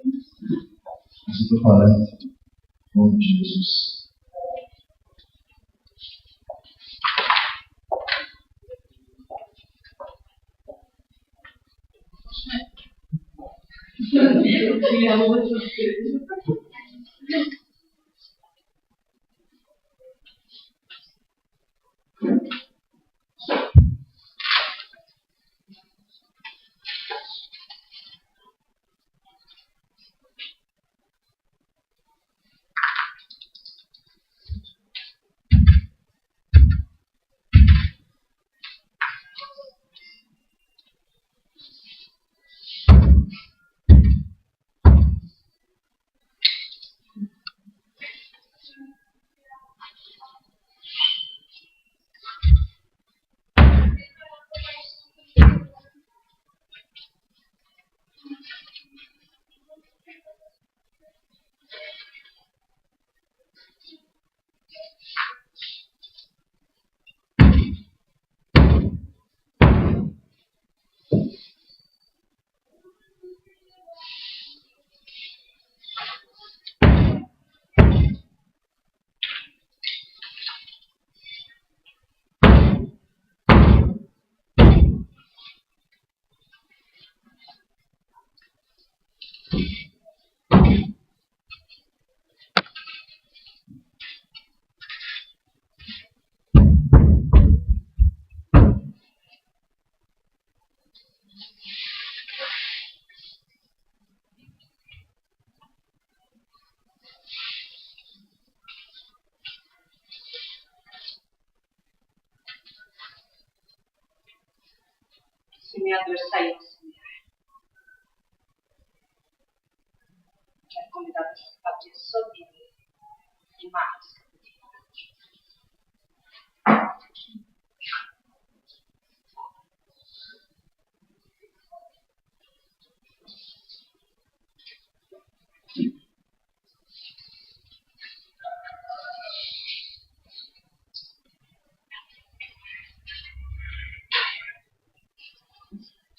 Mas eu estou falando em nome de Jesus. O semeador saiu a semear. Quero convidar você a abrir sua Bíblia em Marcos, capítulo 4.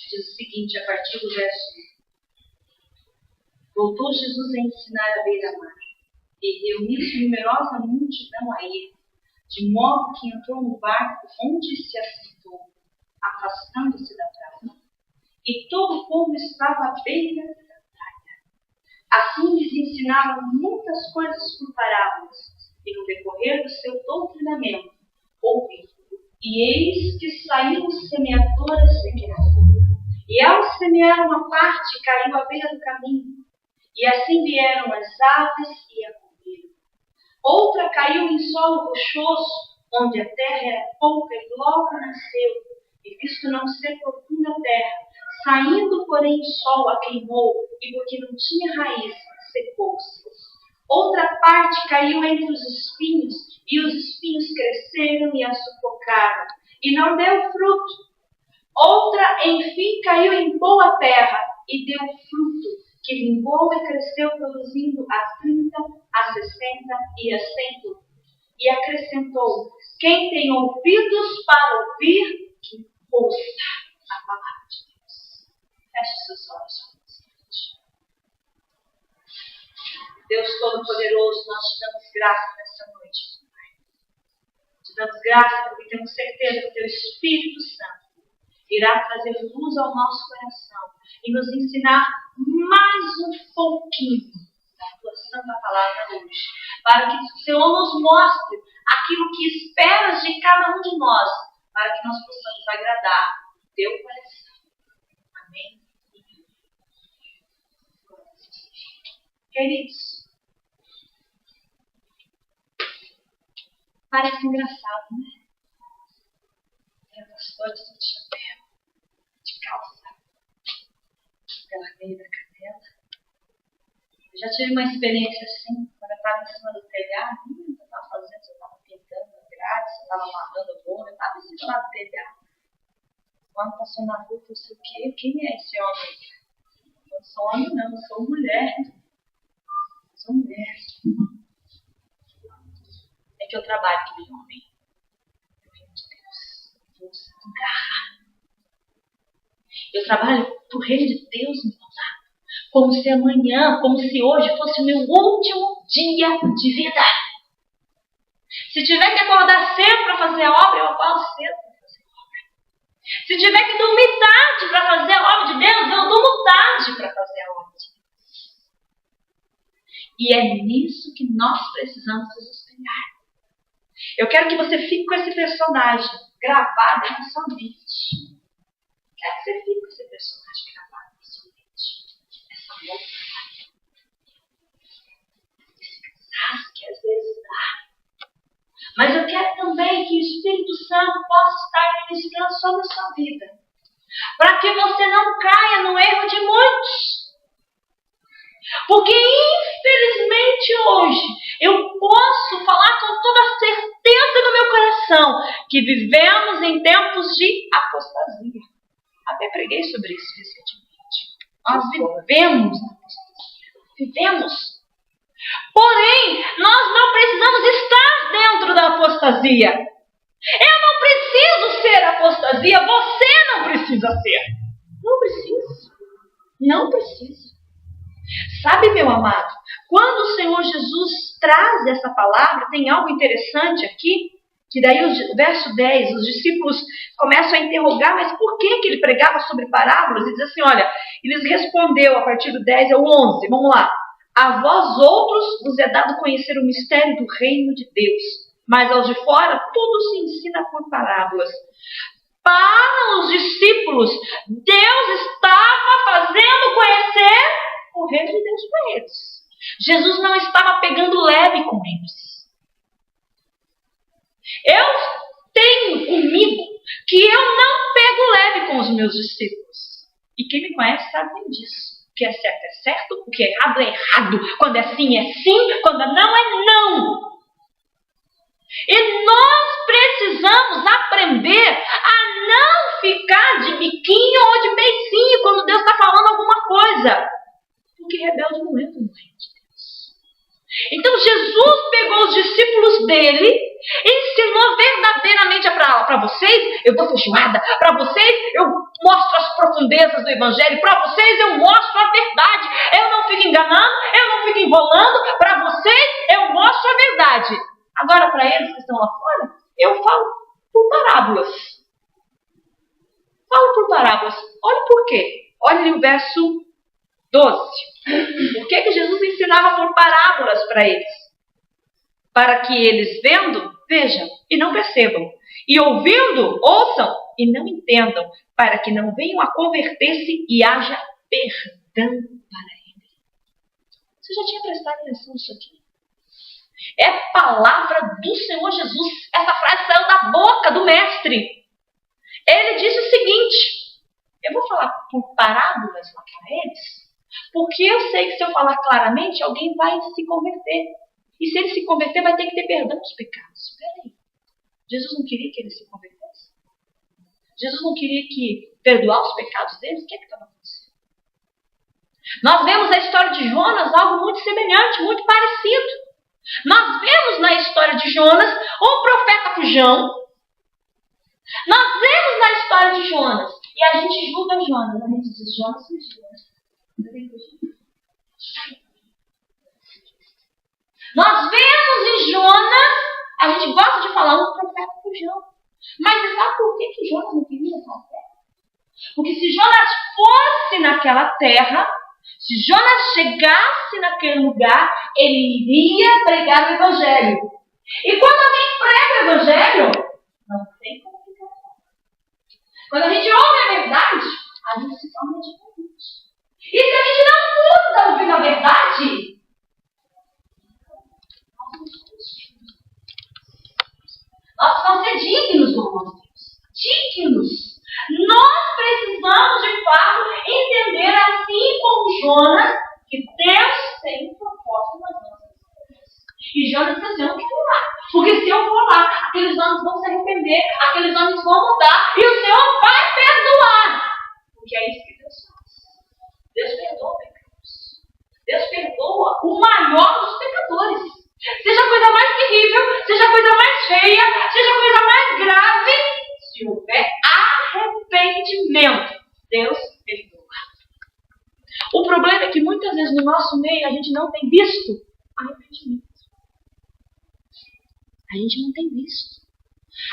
Diz o seguinte, a partir do verso 1. Voltou Jesus a ensinar à beira-mar, e reuniu-se numerosa multidão a ele, de modo que entrou no barco onde se assentou, afastando-se da praia. E todo o povo estava à beira da praia. Assim lhes ensinava muitas coisas por parábolas, e no decorrer do seu doutrinamento, ouviram. E eis que saiu o semeador a semear. E ao semear uma parte, caiu à beira do caminho. E assim vieram as aves e a comeram. Outra caiu em solo rochoso, onde a terra era pouca e logo nasceu. E visto não ser profunda a terra, saindo porém o sol a queimou, e porque não tinha raiz, secou-se. Outra parte caiu entre os espinhos, e os espinhos cresceram e a sufocaram, e não deu fruto. Outra, enfim, caiu em boa terra e deu fruto, que vingou e cresceu, produzindo a 30, a 60 e a 100. E acrescentou: quem tem ouvidos para ouvir, que ouça a palavra de Deus. Feche seus olhos. Deus Todo-Poderoso, nós te damos graça nessa noite, Pai. Te damos graça porque temos certeza que o Teu Espírito Santo irá trazer luz ao nosso coração e nos ensinar mais um pouquinho da Tua Santa Palavra hoje, para que o Senhor nos mostre aquilo que esperas de cada um de nós, para que nós possamos agradar o Teu coração. Amém? Queridos, parece engraçado, né? Tem pastores de chapéu, de calça, pela meia da canela. Eu já tive uma experiência assim, quando eu estava em cima do telhado. Eu estava fazendo, eu estava pintando a grade, eu estava amarrando a bola, eu estava em cima do telhado. Quando passou na rua, eu pensei, o quê? Quem é esse homem? Eu não sou homem, não, eu sou mulher. Eu sou mulher. É que eu trabalho que nem homem. Eu reino de Deus. Força, garra. Eu trabalho pro reino de Deus, meu amado. Como se amanhã, como se hoje fosse o meu último dia de vida. Se tiver que acordar cedo para fazer a obra, eu acordo cedo para fazer a obra. Se tiver que dormir tarde para fazer a obra de Deus, eu durmo tarde para fazer a obra de Deus. E é nisso que nós precisamos nos espelhar. Eu quero que você fique com esse personagem gravado na sua mente. Quero que você fique com esse personagem gravado na sua mente. Essa louca. Esse cansaço que às vezes dá. Mas eu quero também que o Espírito Santo possa estar ministrando sobre a sua vida. Para que você não caia no erro de muitos. Porque infelizmente hoje eu posso falar com toda a certeza no meu coração que vivemos em tempos de apostasia. Até preguei sobre isso recentemente. Nós vivemos na apostasia. Vivemos. Porém, nós não precisamos estar dentro da apostasia. Eu não preciso ser apostasia, você não precisa ser. Não precisa. Não precisa. Sabe, meu amado, quando o Senhor Jesus traz essa palavra, tem algo interessante aqui, que daí o verso 10, os discípulos começam a interrogar, mas por que ele pregava sobre parábolas? E diz assim, olha, eles respondeu a partir do 10 ao 11, vamos lá. A vós outros vos é dado conhecer o mistério do reino de Deus, mas aos de fora tudo se ensina por parábolas. Para os discípulos, Deus estava fazendo conhecer o reino de Deus para eles. Jesus não estava pegando leve com eles. Eu tenho comigo que eu não pego leve com os meus discípulos. E quem me conhece sabe bem disso. O que é certo, o que é errado. Quando é sim, quando não é não. E nós precisamos aprender a não ficar de biquinho ou de beicinho quando Deus está falando alguma coisa. Porque rebelde não entra no reino de Deus. Então Jesus pegou os discípulos dele, ensinou verdadeiramente para vocês, eu dou feijoada, para vocês eu mostro as profundezas do evangelho, para vocês eu mostro a verdade, eu não fico enganando, eu não fico enrolando, para vocês eu mostro a verdade. Agora para eles que estão lá fora, eu falo por parábolas. Falo por parábolas. Olha por quê. Olha o verso 12. Por que Jesus ensinava por parábolas para eles? Para que eles vendo, vejam e não percebam. E ouvindo, ouçam e não entendam. Para que não venham a converter-se e haja perdão para eles. Você já tinha prestado atenção nisso aqui? É palavra do Senhor Jesus. Essa frase saiu da boca do mestre. Ele disse o seguinte. Eu vou falar por parábolas lá para eles. Porque eu sei que se eu falar claramente, alguém vai se converter. E se ele se converter, vai ter que ter perdão dos pecados. Peraí. Jesus não queria que ele se convertesse? Jesus não queria que perdoar os pecados deles? O que é que estava acontecendo? Nós vemos a história de Jonas algo muito semelhante, muito parecido. Nós vemos na história de Jonas um profeta fujão. Nós vemos na história de Jonas. E a gente julga Jonas. A gente diz, Jonas fez Jonas. Nós vemos em Jonas, a gente gosta de falar um profeta fujão. Mas você sabe por que Jonas não queria aquela terra? Porque se Jonas fosse naquela terra, se Jonas chegasse naquele lugar, ele iria pregar o evangelho. E quando alguém prega o evangelho, não tem como ficar. Quando a gente ouve a verdade, a gente se torna diferente. E se a gente não muda ouvindo a verdade, nós vamos ser dignos do nosso Deus. Dignos. Nós precisamos, de fato, entender, assim como Jonas, que Deus tem um propósito nas nossas vidas. E Jonas disse assim, eu não quero ir lá. Porque se eu for lá, aqueles homens vão se arrepender, aqueles homens vão mudar, e o Senhor vai perdoar. Porque é isso que Deus faz. Deus perdoa pecados. Deus perdoa o maior dos pecadores. Seja a coisa mais terrível, seja a coisa mais feia, seja a coisa mais grave, se houver arrependimento, Deus perdoa. O problema é que muitas vezes no nosso meio a gente não tem visto arrependimento. A gente não tem visto.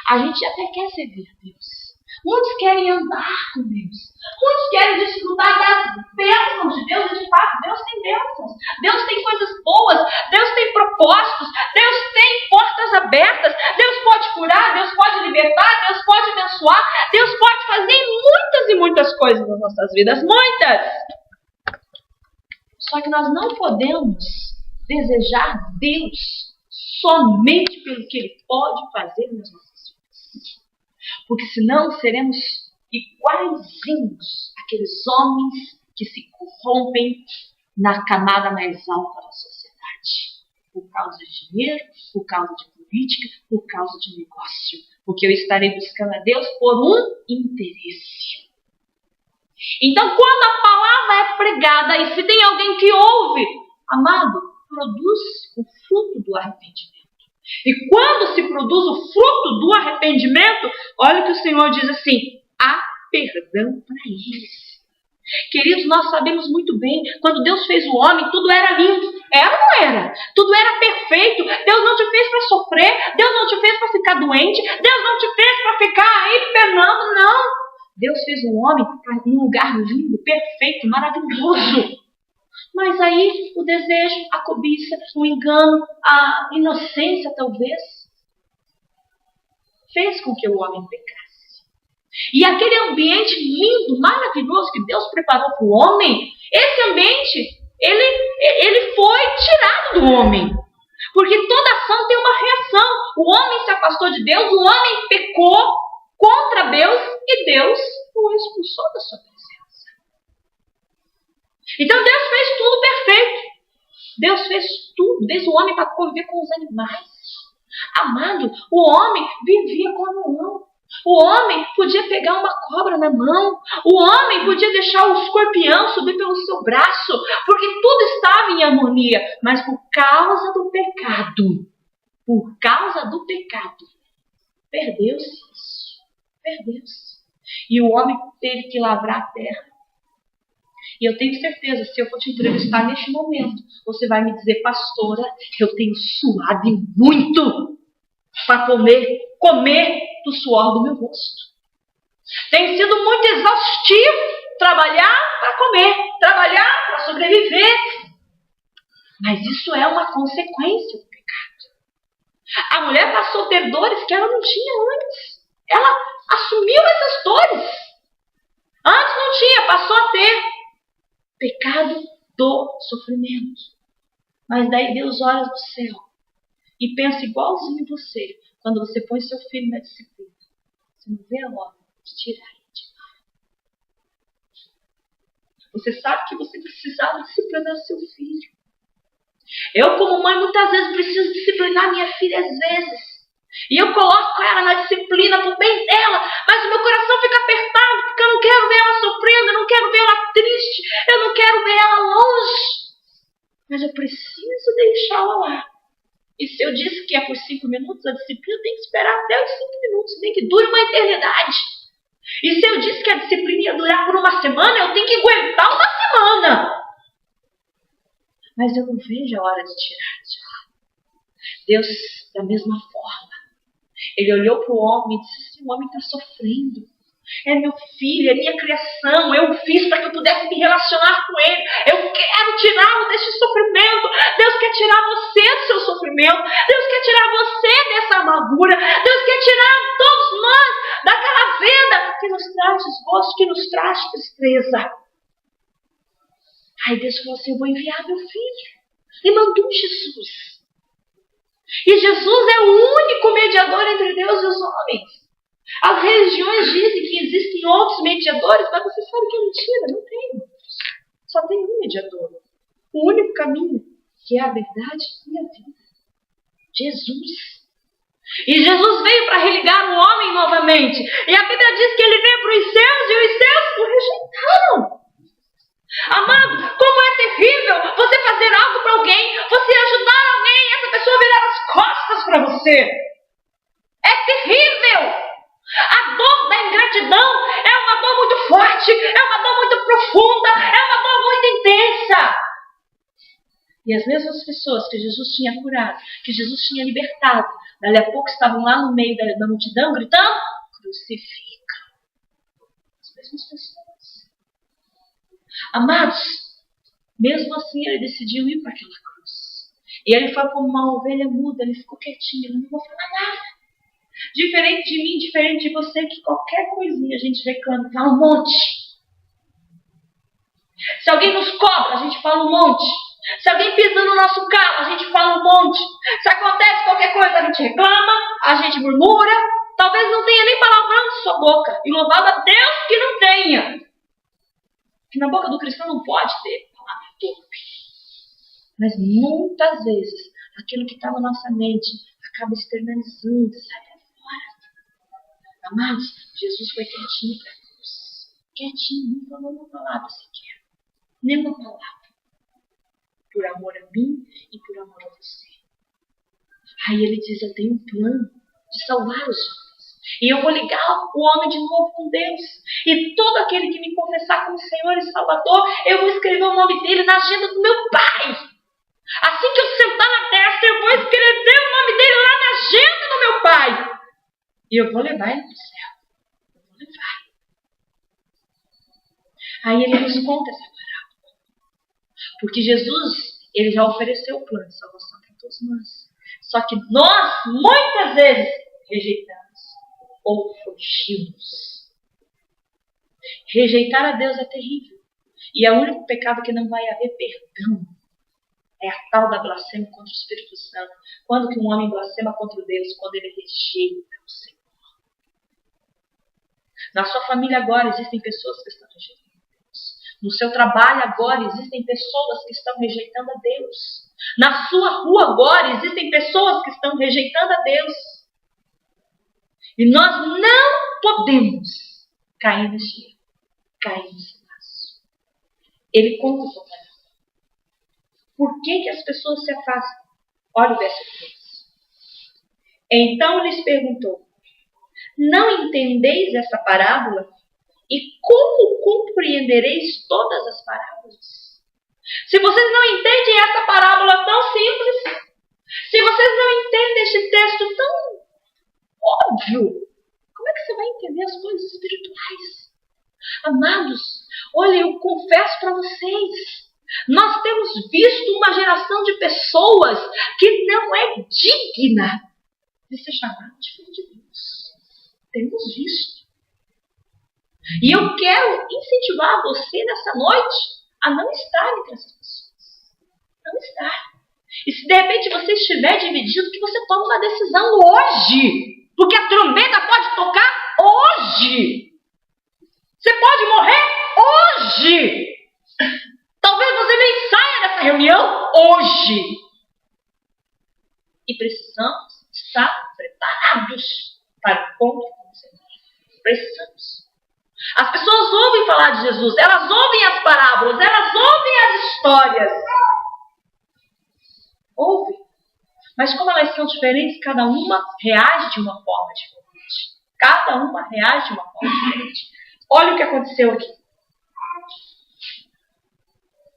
A gente até quer servir a Deus. Muitos querem andar com Deus. Muitos querem desfrutar das bênçãos de Deus. E de fato, Deus tem bênçãos. Deus tem coisas boas. Deus tem propósitos. Deus tem portas abertas. Deus pode curar. Deus pode libertar. Deus pode abençoar. Deus pode fazer muitas e muitas coisas nas nossas vidas. Muitas! Só que nós não podemos desejar Deus somente pelo que Ele pode fazer nas nossas vidas. Porque senão seremos iguaizinhos àqueles homens que se corrompem na camada mais alta da sociedade. Por causa de dinheiro, por causa de política, por causa de negócio. Porque eu estarei buscando a Deus por um interesse. Então, quando a palavra é pregada e se tem alguém que ouve, amado, produz o fruto do arrependimento. E quando se produz o fruto do arrependimento, olha o que o Senhor diz assim: há perdão para eles. Queridos, nós sabemos muito bem, quando Deus fez o homem, tudo era lindo. Era ou não era? Tudo era perfeito. Deus não te fez para sofrer, Deus não te fez para ficar doente, Deus não te fez para ficar aí penando, não. Deus fez o homem em um lugar lindo, perfeito, maravilhoso. Mas aí o desejo, a cobiça, o engano, a inocência talvez, fez com que o homem pecasse. E aquele ambiente lindo, maravilhoso que Deus preparou para o homem, esse ambiente, ele foi tirado do homem. Porque toda ação tem uma reação. O homem se afastou de Deus, o homem pecou contra Deus e Deus o expulsou da sua presença. Então Deus fez tudo perfeito. Deus fez tudo, desde o homem para conviver com os animais. Amado, o homem vivia com a mão. O homem podia pegar uma cobra na mão. O homem podia deixar o escorpião subir pelo seu braço. Porque tudo estava em harmonia. Mas por causa do pecado, perdeu-se isso. Perdeu-se. E o homem teve que lavrar a terra. E eu tenho certeza, se eu for te entrevistar neste momento, você vai me dizer: pastora, eu tenho suado muito para comer do suor do meu rosto. Tem sido muito exaustivo trabalhar para comer, trabalhar para sobreviver. Mas isso é uma consequência do pecado. A mulher passou a ter dores que ela não tinha antes. Ela assumiu essas dores. Antes não tinha, passou a ter. Pecado do sofrimento. Mas daí Deus olha do céu e pensa igualzinho você. Quando você põe seu filho na disciplina, você não vê a hora de tirar ele de lá. Você sabe que você precisava disciplinar seu filho. Eu, como mãe, muitas vezes preciso disciplinar minha filha às vezes. E eu coloco ela na disciplina pro bem dela, mas o meu coração fica apertado, porque eu não quero ver ela sofrendo, eu não quero ver ela triste, eu não quero ver ela longe. Mas eu preciso deixá-la lá. E se eu disse que é por 5 minutos, a disciplina tem que esperar até os 5 minutos, tem que durar uma eternidade. E se eu disse que a disciplina ia durar por uma semana, eu tenho que aguentar uma semana. Mas eu não vejo a hora de tirar de lá. Deus, da mesma forma, Ele olhou para o homem e disse: esse homem está sofrendo. É meu filho, é minha criação. Eu o fiz para que eu pudesse me relacionar com ele. Eu quero tirá-lo deste sofrimento. Deus quer tirar você do seu sofrimento. Deus quer tirar você dessa amargura. Deus quer tirar todos nós daquela venda que nos traz desgosto, que nos traz tristeza. Aí Deus falou assim: eu vou enviar meu filho. E mandou Jesus. E Jesus é o único mediador entre Deus e os homens. As religiões dizem que existem outros mediadores, mas você sabe que é mentira, não tem outros. Só tem um mediador. O único caminho, que é a verdade e a vida. Jesus. E Jesus veio para religar o homem novamente. E a Bíblia diz que ele veio para os céus e os céus o rejeitaram. Amado, como é terrível você fazer algo para alguém, você ajudar alguém e essa pessoa virar as costas para você. É terrível. A dor da ingratidão é uma dor muito forte, é uma dor muito profunda, é uma dor muito intensa. E as mesmas pessoas que Jesus tinha curado, que Jesus tinha libertado, dali a pouco estavam lá no meio da multidão gritando: crucifica. As mesmas pessoas. Amados, mesmo assim ele decidiu ir para aquela cruz. E ele foi como uma ovelha muda, ele ficou quietinho, ele não vou falar nada. Diferente de mim, diferente de você, que qualquer coisinha a gente reclama, fala um monte. Se alguém nos cobra, a gente fala um monte. Se alguém pisa no nosso carro, a gente fala um monte. Se acontece qualquer coisa, a gente reclama, a gente murmura. Talvez não tenha nem palavrão de sua boca. E louvado a Deus que não tenha. Que na boca do cristão não pode ter palavra torpe. Mas muitas vezes, aquilo que está na nossa mente acaba externalizando, sai para fora. Amados, Jesus foi quietinho para a cruz. Quietinho, não falou uma palavra sequer. Nem uma palavra. Por amor a mim e por amor a você. Aí ele diz: eu tenho um plano de salvar os homens. E eu vou ligar o homem de novo com Deus. E todo aquele que me confessar como Senhor e Salvador, eu vou escrever o nome dele na agenda do meu Pai. Assim que eu sentar na testa, eu vou escrever o nome dele lá na agenda do meu Pai. E eu vou levar ele para o céu. Eu vou levar. Aí ele nos conta essa parábola. Porque Jesus, ele já ofereceu o plano de salvação para todos nós. Só que nós, muitas vezes, rejeitamos ou fugimos. Rejeitar a Deus é terrível. E é o único pecado que não vai haver perdão. É a tal da blasfêmia contra o Espírito Santo. Quando que um homem blasfema contra Deus? Quando ele rejeita o Senhor. Na sua família agora existem pessoas que estão rejeitando a Deus. No seu trabalho agora existem pessoas que estão rejeitando a Deus. Na sua rua agora existem pessoas que estão rejeitando a Deus. E nós não podemos cair nesse erro, cair nesse laço. Ele conta o seu parábola. Por que as pessoas se afastam? Olha o verso 3. Então lhes perguntou: não entendeis essa parábola? E como compreendereis todas as parábolas? Se vocês não entendem essa parábola tão simples, se vocês não entendem este texto tão óbvio, como é que você vai entender as coisas espirituais? Amados, olha, eu confesso para vocês, nós temos visto uma geração de pessoas que não é digna de ser chamada de filho de Deus. Temos visto. E eu quero incentivar você nessa noite a não estar entre essas pessoas. Não estar. E se de repente você estiver dividido, que você tome uma decisão hoje. Porque a trombeta pode tocar hoje. Você pode morrer hoje. Talvez você nem saia dessa reunião hoje. E precisamos estar preparados para o encontro com o Senhor. Precisamos. As pessoas ouvem falar de Jesus, elas ouvem as parábolas, elas ouvem as histórias. Ouvem. Mas como elas são diferentes, cada uma reage de uma forma diferente. Cada uma reage de uma forma diferente. Olha o que aconteceu aqui.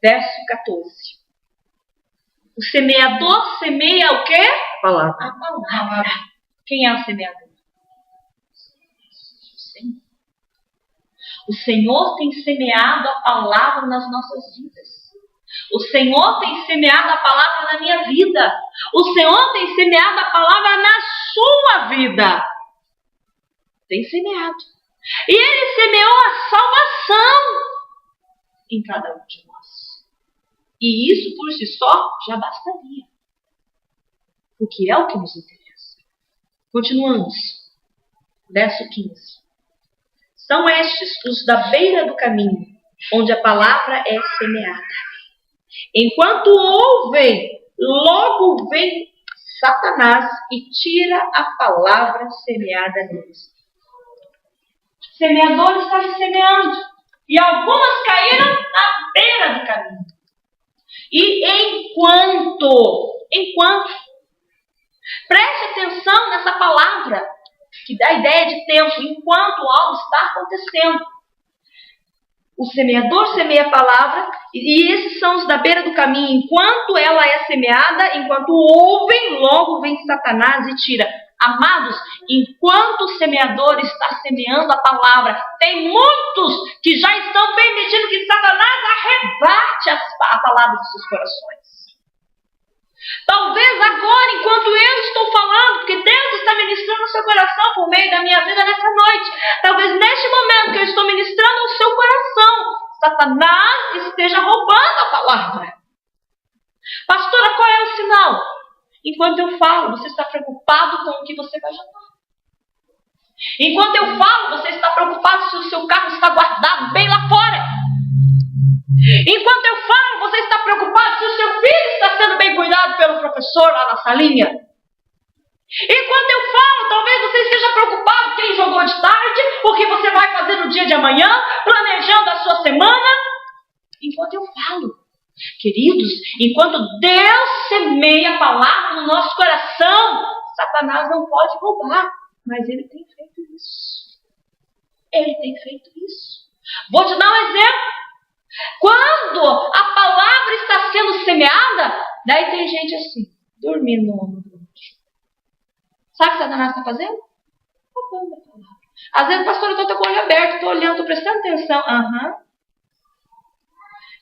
Verso 14. O semeador semeia o quê? A palavra. A palavra. Quem é o semeador? O Senhor. O Senhor tem semeado a palavra nas nossas vidas. O Senhor tem semeado a palavra na minha vida. O Senhor tem semeado a palavra na sua vida. Tem semeado. E Ele semeou a salvação em cada um de nós. E isso por si só já bastaria. Porque é o que nos interessa. Continuamos. Verso 15. São estes os da beira do caminho, onde a palavra é semeada. Enquanto ouvem, logo vem Satanás e tira a palavra semeada neles. O semeador está semeando. E algumas caíram na beira do caminho. E enquanto, preste atenção nessa palavra, que dá a ideia de tempo, enquanto algo está acontecendo. O semeador semeia a palavra, e esses são os da beira do caminho. Enquanto ela é semeada, enquanto ouvem, logo vem Satanás e tira. Amados, enquanto o semeador está semeando a palavra, tem muitos que já estão permitindo que Satanás arrebate a palavra dos seus corações. Talvez agora, enquanto eu estou falando, porque Deus está ministrando o seu coração por meio da minha vida nessa noite, talvez neste momento que eu estou ministrando o seu coração, Satanás esteja roubando a palavra. Pastora, qual é o sinal? Enquanto eu falo, você está preocupado com o que você vai jantar. Enquanto eu falo, você está preocupado se o seu carro está guardado bem lá fora. Enquanto eu falo, você está preocupado se o seu filho está sendo bem cuidado pelo professor lá na salinha. Enquanto eu falo, talvez você esteja preocupado quem jogou de tarde, o que você vai fazer no dia de amanhã, planejando a sua semana. Enquanto eu falo, queridos, enquanto Deus semeia a palavra no nosso coração, Satanás não pode roubar, mas ele tem feito isso. Ele tem feito isso. Vou te dar um exemplo. Quando a palavra está sendo semeada, daí tem gente assim, dormindo no ombro do outro. Sabe o que Satanás está fazendo? Roubando a palavra. Às vezes, pastor, eu estou com o olho aberto, estou olhando, estou prestando atenção.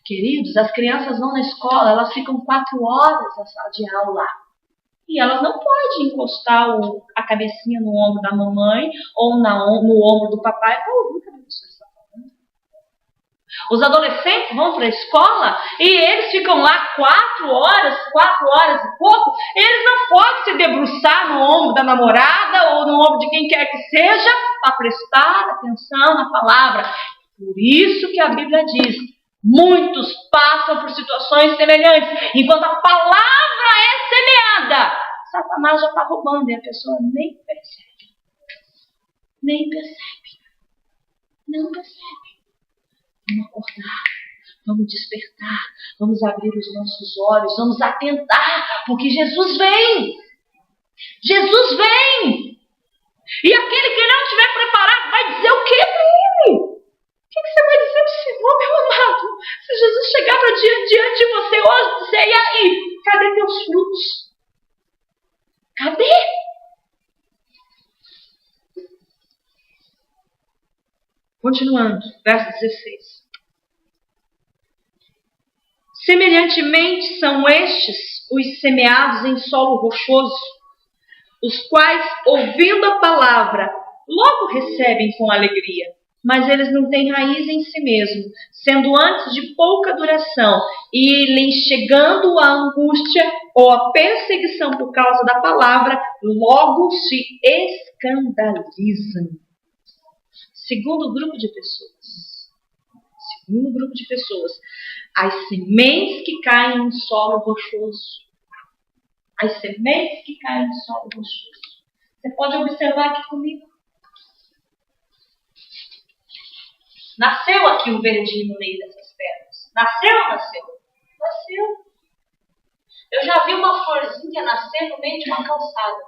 Queridos, as crianças vão na escola, elas ficam 4 horas na sala de aula. E elas não podem encostar a cabecinha no ombro da mamãe ou no ombro do papai para ouvir o que a pessoa está falando. Os adolescentes vão para a escola e eles ficam lá 4 horas e pouco. Eles não podem se debruçar no ombro da namorada ou no ombro de quem quer que seja para prestar atenção na palavra. Por isso que a Bíblia diz, muitos passam por situações semelhantes. Enquanto a palavra é semeada, Satanás já está roubando e a pessoa nem percebe. Não percebe. Vamos acordar, vamos despertar, vamos abrir os nossos olhos, vamos atentar, porque Jesus vem. Jesus vem. E aquele que não estiver preparado vai dizer o quê para ele? O que você vai dizer para o Senhor, meu amado? Se Jesus chegar para diante de você hoje, dizer, e aí? Cadê teus frutos? Cadê? Continuando, verso 16. Semelhantemente são estes os semeados em solo rochoso, os quais, ouvindo a palavra, logo recebem com alegria, mas eles não têm raiz em si mesmo, sendo antes de pouca duração, e lhes chegando a angústia ou a perseguição por causa da palavra, logo se escandalizam. Segundo grupo de pessoas, as sementes que caem em solo rochoso. Você pode observar aqui comigo. Nasceu aqui um verdinho no meio dessas pedras. Nasceu ou nasceu? Nasceu. Eu já vi uma florzinha nascer no meio de uma calçada.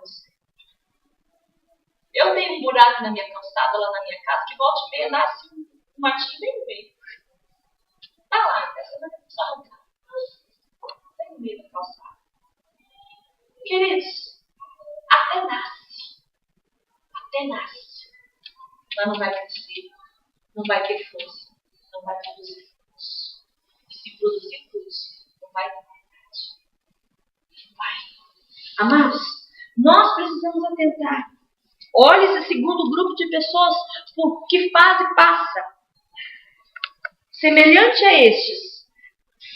Eu tenho um buraco na minha calçada, lá na minha casa, que volta e meia nasce um matinho bem no meio. Tá lá, essa vai só bem no meio da calçada. Queridos, até nasce. Mas não vai crescer, não vai ter força, não vai produzir frutos. E se produzir frutos, não vai ter verdade. Não vai. Amados, nós precisamos atentar. Olha esse segundo grupo de pessoas por que fase passa. Semelhante a estes,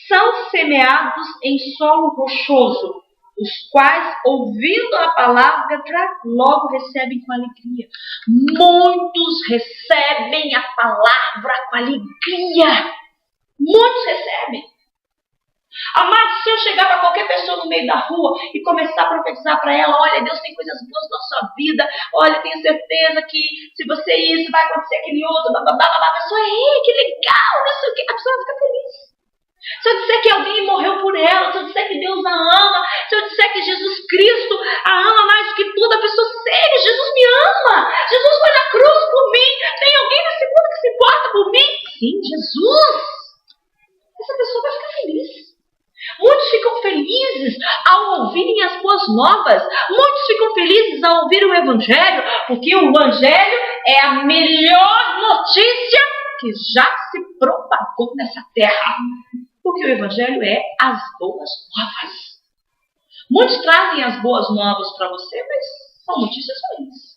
são semeados em solo rochoso, os quais, ouvindo a palavra, logo recebem com alegria. Muitos recebem a palavra com alegria. Muitos recebem. Amado, se eu chegar para qualquer pessoa no meio da rua e começar a profetizar para ela, olha, Deus tem coisas boas na sua vida, olha, tenho certeza que se você isso, vai acontecer aquele outro, blá, blá, blá, blá. A pessoa, que legal, não sei o que, a pessoa fica feliz. Se eu disser que alguém morreu por ela, se eu disser que Deus a ama, se eu disser que Jesus Cristo a ama mais do que tudo, a pessoa, sério, Jesus me ama, Jesus foi na cruz por mim, tem alguém nesse mundo que se importa por mim? Sim, Jesus felizes ao ouvirem as boas novas. Muitos ficam felizes ao ouvir o Evangelho, porque o Evangelho é a melhor notícia que já se propagou nessa terra. Porque o Evangelho é as boas novas. Muitos trazem as boas novas para você, mas são notícias ruins.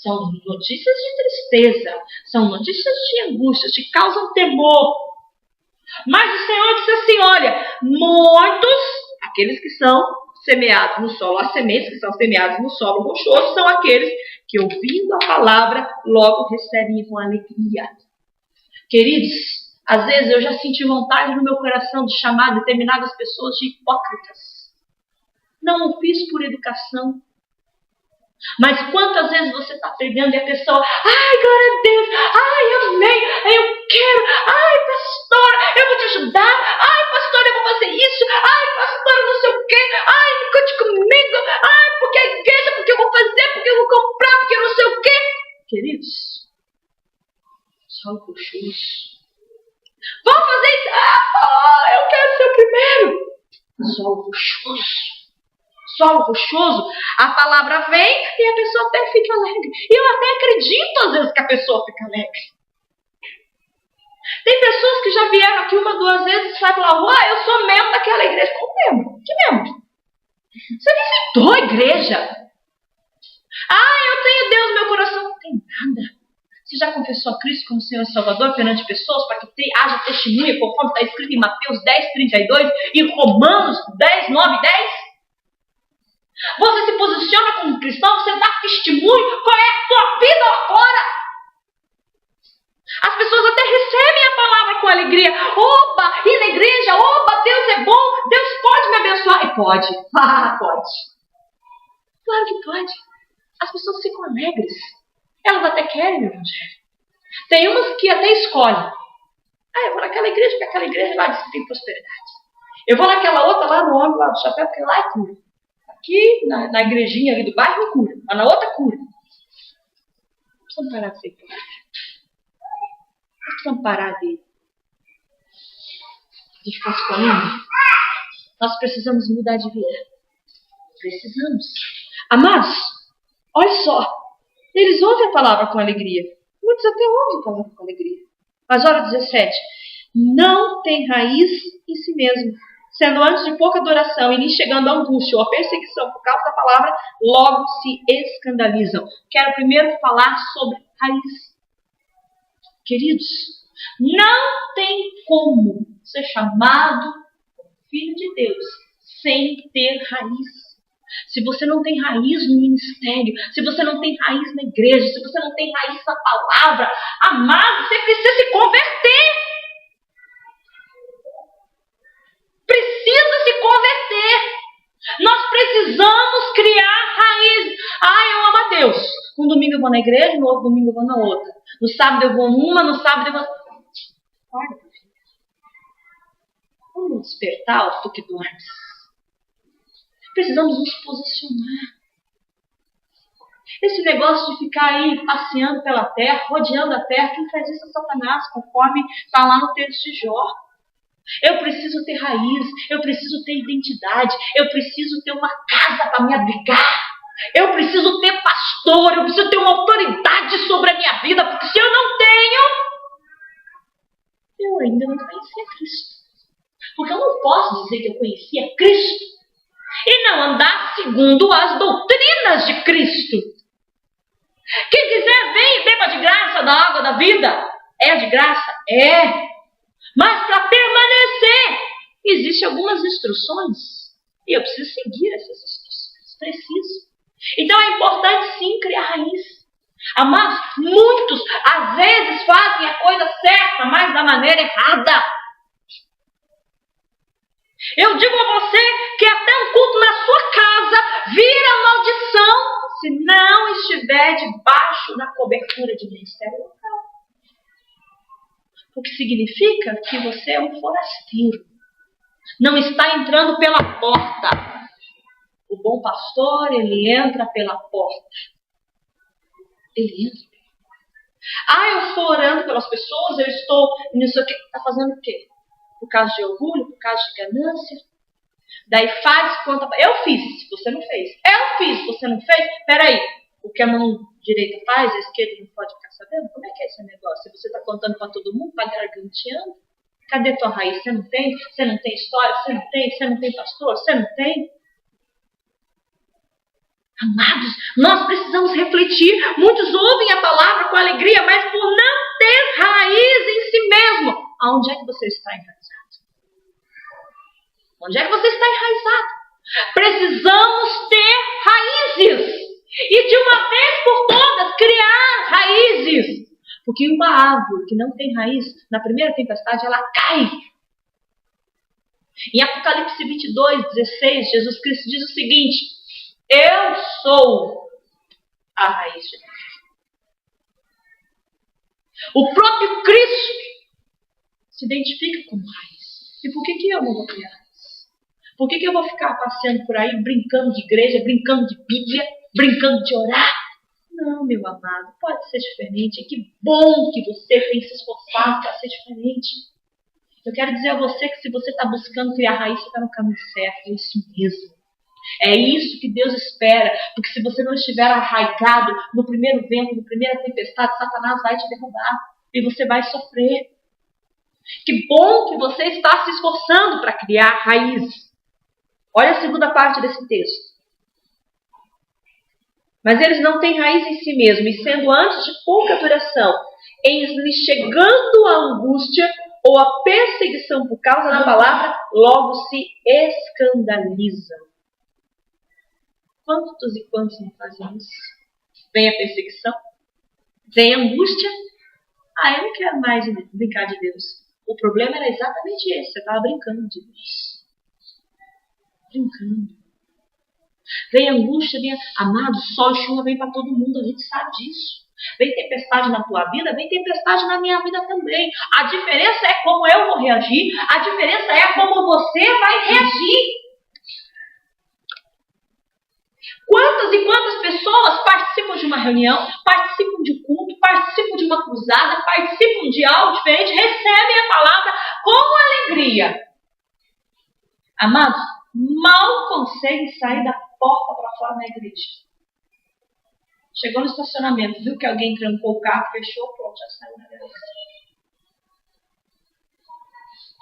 São notícias de tristeza, são notícias de angústia, te causam temor. Mas o Senhor disse assim, olha, muitos, aqueles que são semeados no solo, as sementes que são semeadas no solo rochoso, são aqueles que, ouvindo a palavra, logo recebem com alegria. Queridos, às vezes eu já senti vontade no meu coração de chamar determinadas pessoas de hipócritas. Não o fiz por educação. Mas quantas vezes você está perdendo e a pessoa, ai, glória a Deus, ai, amém, eu quero, ai, pastora, eu vou te ajudar, ai, pastora, eu vou fazer isso, ai, pastora, não sei o quê, ai, cante comigo, ai, porque a igreja, porque eu vou fazer, porque eu vou comprar, porque eu não sei o quê. Queridos, só o coxuço. Vamos fazer isso, eu quero ser o primeiro. Só o coxuço. Solo rochoso, a palavra vem e a pessoa até fica alegre. E eu até acredito às vezes que a pessoa fica alegre. Tem pessoas que já vieram aqui 1, 2 vezes e sai pela rua, eu sou membro daquela igreja. Como membro? Que membro? Você visitou a igreja? Eu tenho Deus no meu coração. Não tem nada. Você já confessou a Cristo como Senhor e Salvador perante pessoas para que haja testemunha, conforme está escrito em Mateus 10, 32 e Romanos 10, 9, 10? Você se posiciona como cristão, você dá testemunho, qual é a sua vida lá fora. As pessoas até recebem a palavra com alegria. Oba, e na igreja, oba, Deus é bom, Deus pode me abençoar. E pode, pode. Claro que pode. As pessoas ficam alegres. Elas até querem o Evangelho. Tem umas que até escolhem. Eu vou naquela igreja, porque aquela igreja lá diz que tem prosperidade. Eu vou naquela outra lá no homem, lá do chapéu, porque lá é cura. Aqui, na igrejinha ali do bairro, não cura. Mas na outra, cura. Precisamos parar de ser hipócrita. Precisamos parar de ficar escolhendo. Nós precisamos mudar de vida. Precisamos. Amados, olha só. Eles ouvem a palavra com alegria. Muitos até ouvem a palavra com alegria. Mas olha 17. Não tem raiz em si mesmo. Sendo antes de pouca adoração e lhe chegando a angústia ou a perseguição por causa da palavra, logo se escandalizam. Quero primeiro falar sobre raiz. Queridos, não tem como ser chamado filho de Deus sem ter raiz. Se você não tem raiz no ministério, se você não tem raiz na igreja, se você não tem raiz na palavra, amado, você precisa se converter. Precisa se converter. Nós precisamos criar raiz. Eu amo a Deus. Um domingo eu vou na igreja, no outro domingo eu vou na outra. No sábado eu vou numa, no sábado eu vou... Acorda, filho. Vamos despertar tu que dormes. Precisamos nos posicionar. Esse negócio de ficar aí passeando pela terra, rodeando a terra, quem faz isso é Satanás, conforme está lá no texto de Jó. Eu preciso ter raiz, eu preciso ter identidade, eu preciso ter uma casa para me abrigar, eu preciso ter pastor, eu preciso ter uma autoridade sobre a minha vida, porque se eu não tenho, eu ainda não conheci a Cristo. Porque eu não posso dizer que eu conheci a Cristo e não andar segundo as doutrinas de Cristo. Quem quiser, vem e beba de graça da água da vida. É de graça? É. Mas para permanecer, existem algumas instruções. E eu preciso seguir essas instruções. Preciso. Então é importante sim criar raiz. Amados, muitos às vezes fazem a coisa certa, mas da maneira errada. Eu digo a você que até um culto na sua casa vira maldição se não estiver debaixo da cobertura de ministério local. O que significa que você é um forasteiro. Não está entrando pela porta. O bom pastor, ele entra pela porta. Ele entra pela porta. Eu estou orando pelas pessoas, eu estou... Não sei o que. Está fazendo o quê? Por causa de orgulho, por causa de ganância. Daí faz conta. Eu fiz, você não fez. Eu fiz, você não fez. Peraí, o que a mão direita faz, a esquerda não pode ficar sabendo? Como é que é esse negócio? Você está contando para todo mundo, está garganteando? Cadê tua raiz? Você não tem? Você não tem história? Você não tem? Você não tem pastor? Você não tem? Amados, nós precisamos refletir. Muitos ouvem a palavra com alegria, mas por não ter raiz em si mesmo. Aonde é que você está enraizado? Onde é que você está enraizado? Precisamos ter raízes. E de uma vez por todas, criar raízes. Porque uma árvore que não tem raiz, na primeira tempestade, ela cai. Em Apocalipse 22:16, Jesus Cristo diz o seguinte: eu sou a raiz de Deus. O próprio Cristo se identifica como raiz. E por que eu não vou criar raiz? Por que eu vou ficar passeando por aí, brincando de igreja, brincando de Bíblia, brincando de orar? Não, meu amado, pode ser diferente. Que bom que você tem se esforçado para ser diferente. Eu quero dizer a você que se você está buscando criar raiz, você está no caminho certo. É isso mesmo. É isso que Deus espera. Porque se você não estiver arraigado no primeiro vento, na primeira tempestade, Satanás vai te derrubar. E você vai sofrer. Que bom que você está se esforçando para criar raiz. Olha a segunda parte desse texto. Mas eles não têm raiz em si mesmo, e sendo antes de pouca duração, eis-lhes chegando a angústia ou a perseguição por causa da palavra, logo se escandalizam. Quantos e quantos não fazem isso? Vem a perseguição, vem a angústia. Eu não quero mais brincar de Deus. O problema era exatamente esse, você estava brincando de Deus. Brincando. Vem angústia, vem amado, sol e chuva vem para todo mundo, a gente sabe disso. Vem tempestade na tua vida, vem tempestade na minha vida também. A diferença é como eu vou reagir, a diferença é como você vai reagir. Quantas e quantas pessoas participam de uma reunião, participam de um culto, participam de uma cruzada, participam de algo diferente, recebem a palavra com alegria. Amados, mal conseguem sair da porta para fora da igreja. Chegou no estacionamento, viu que alguém trancou o carro, fechou, pronto, já saiu da igreja.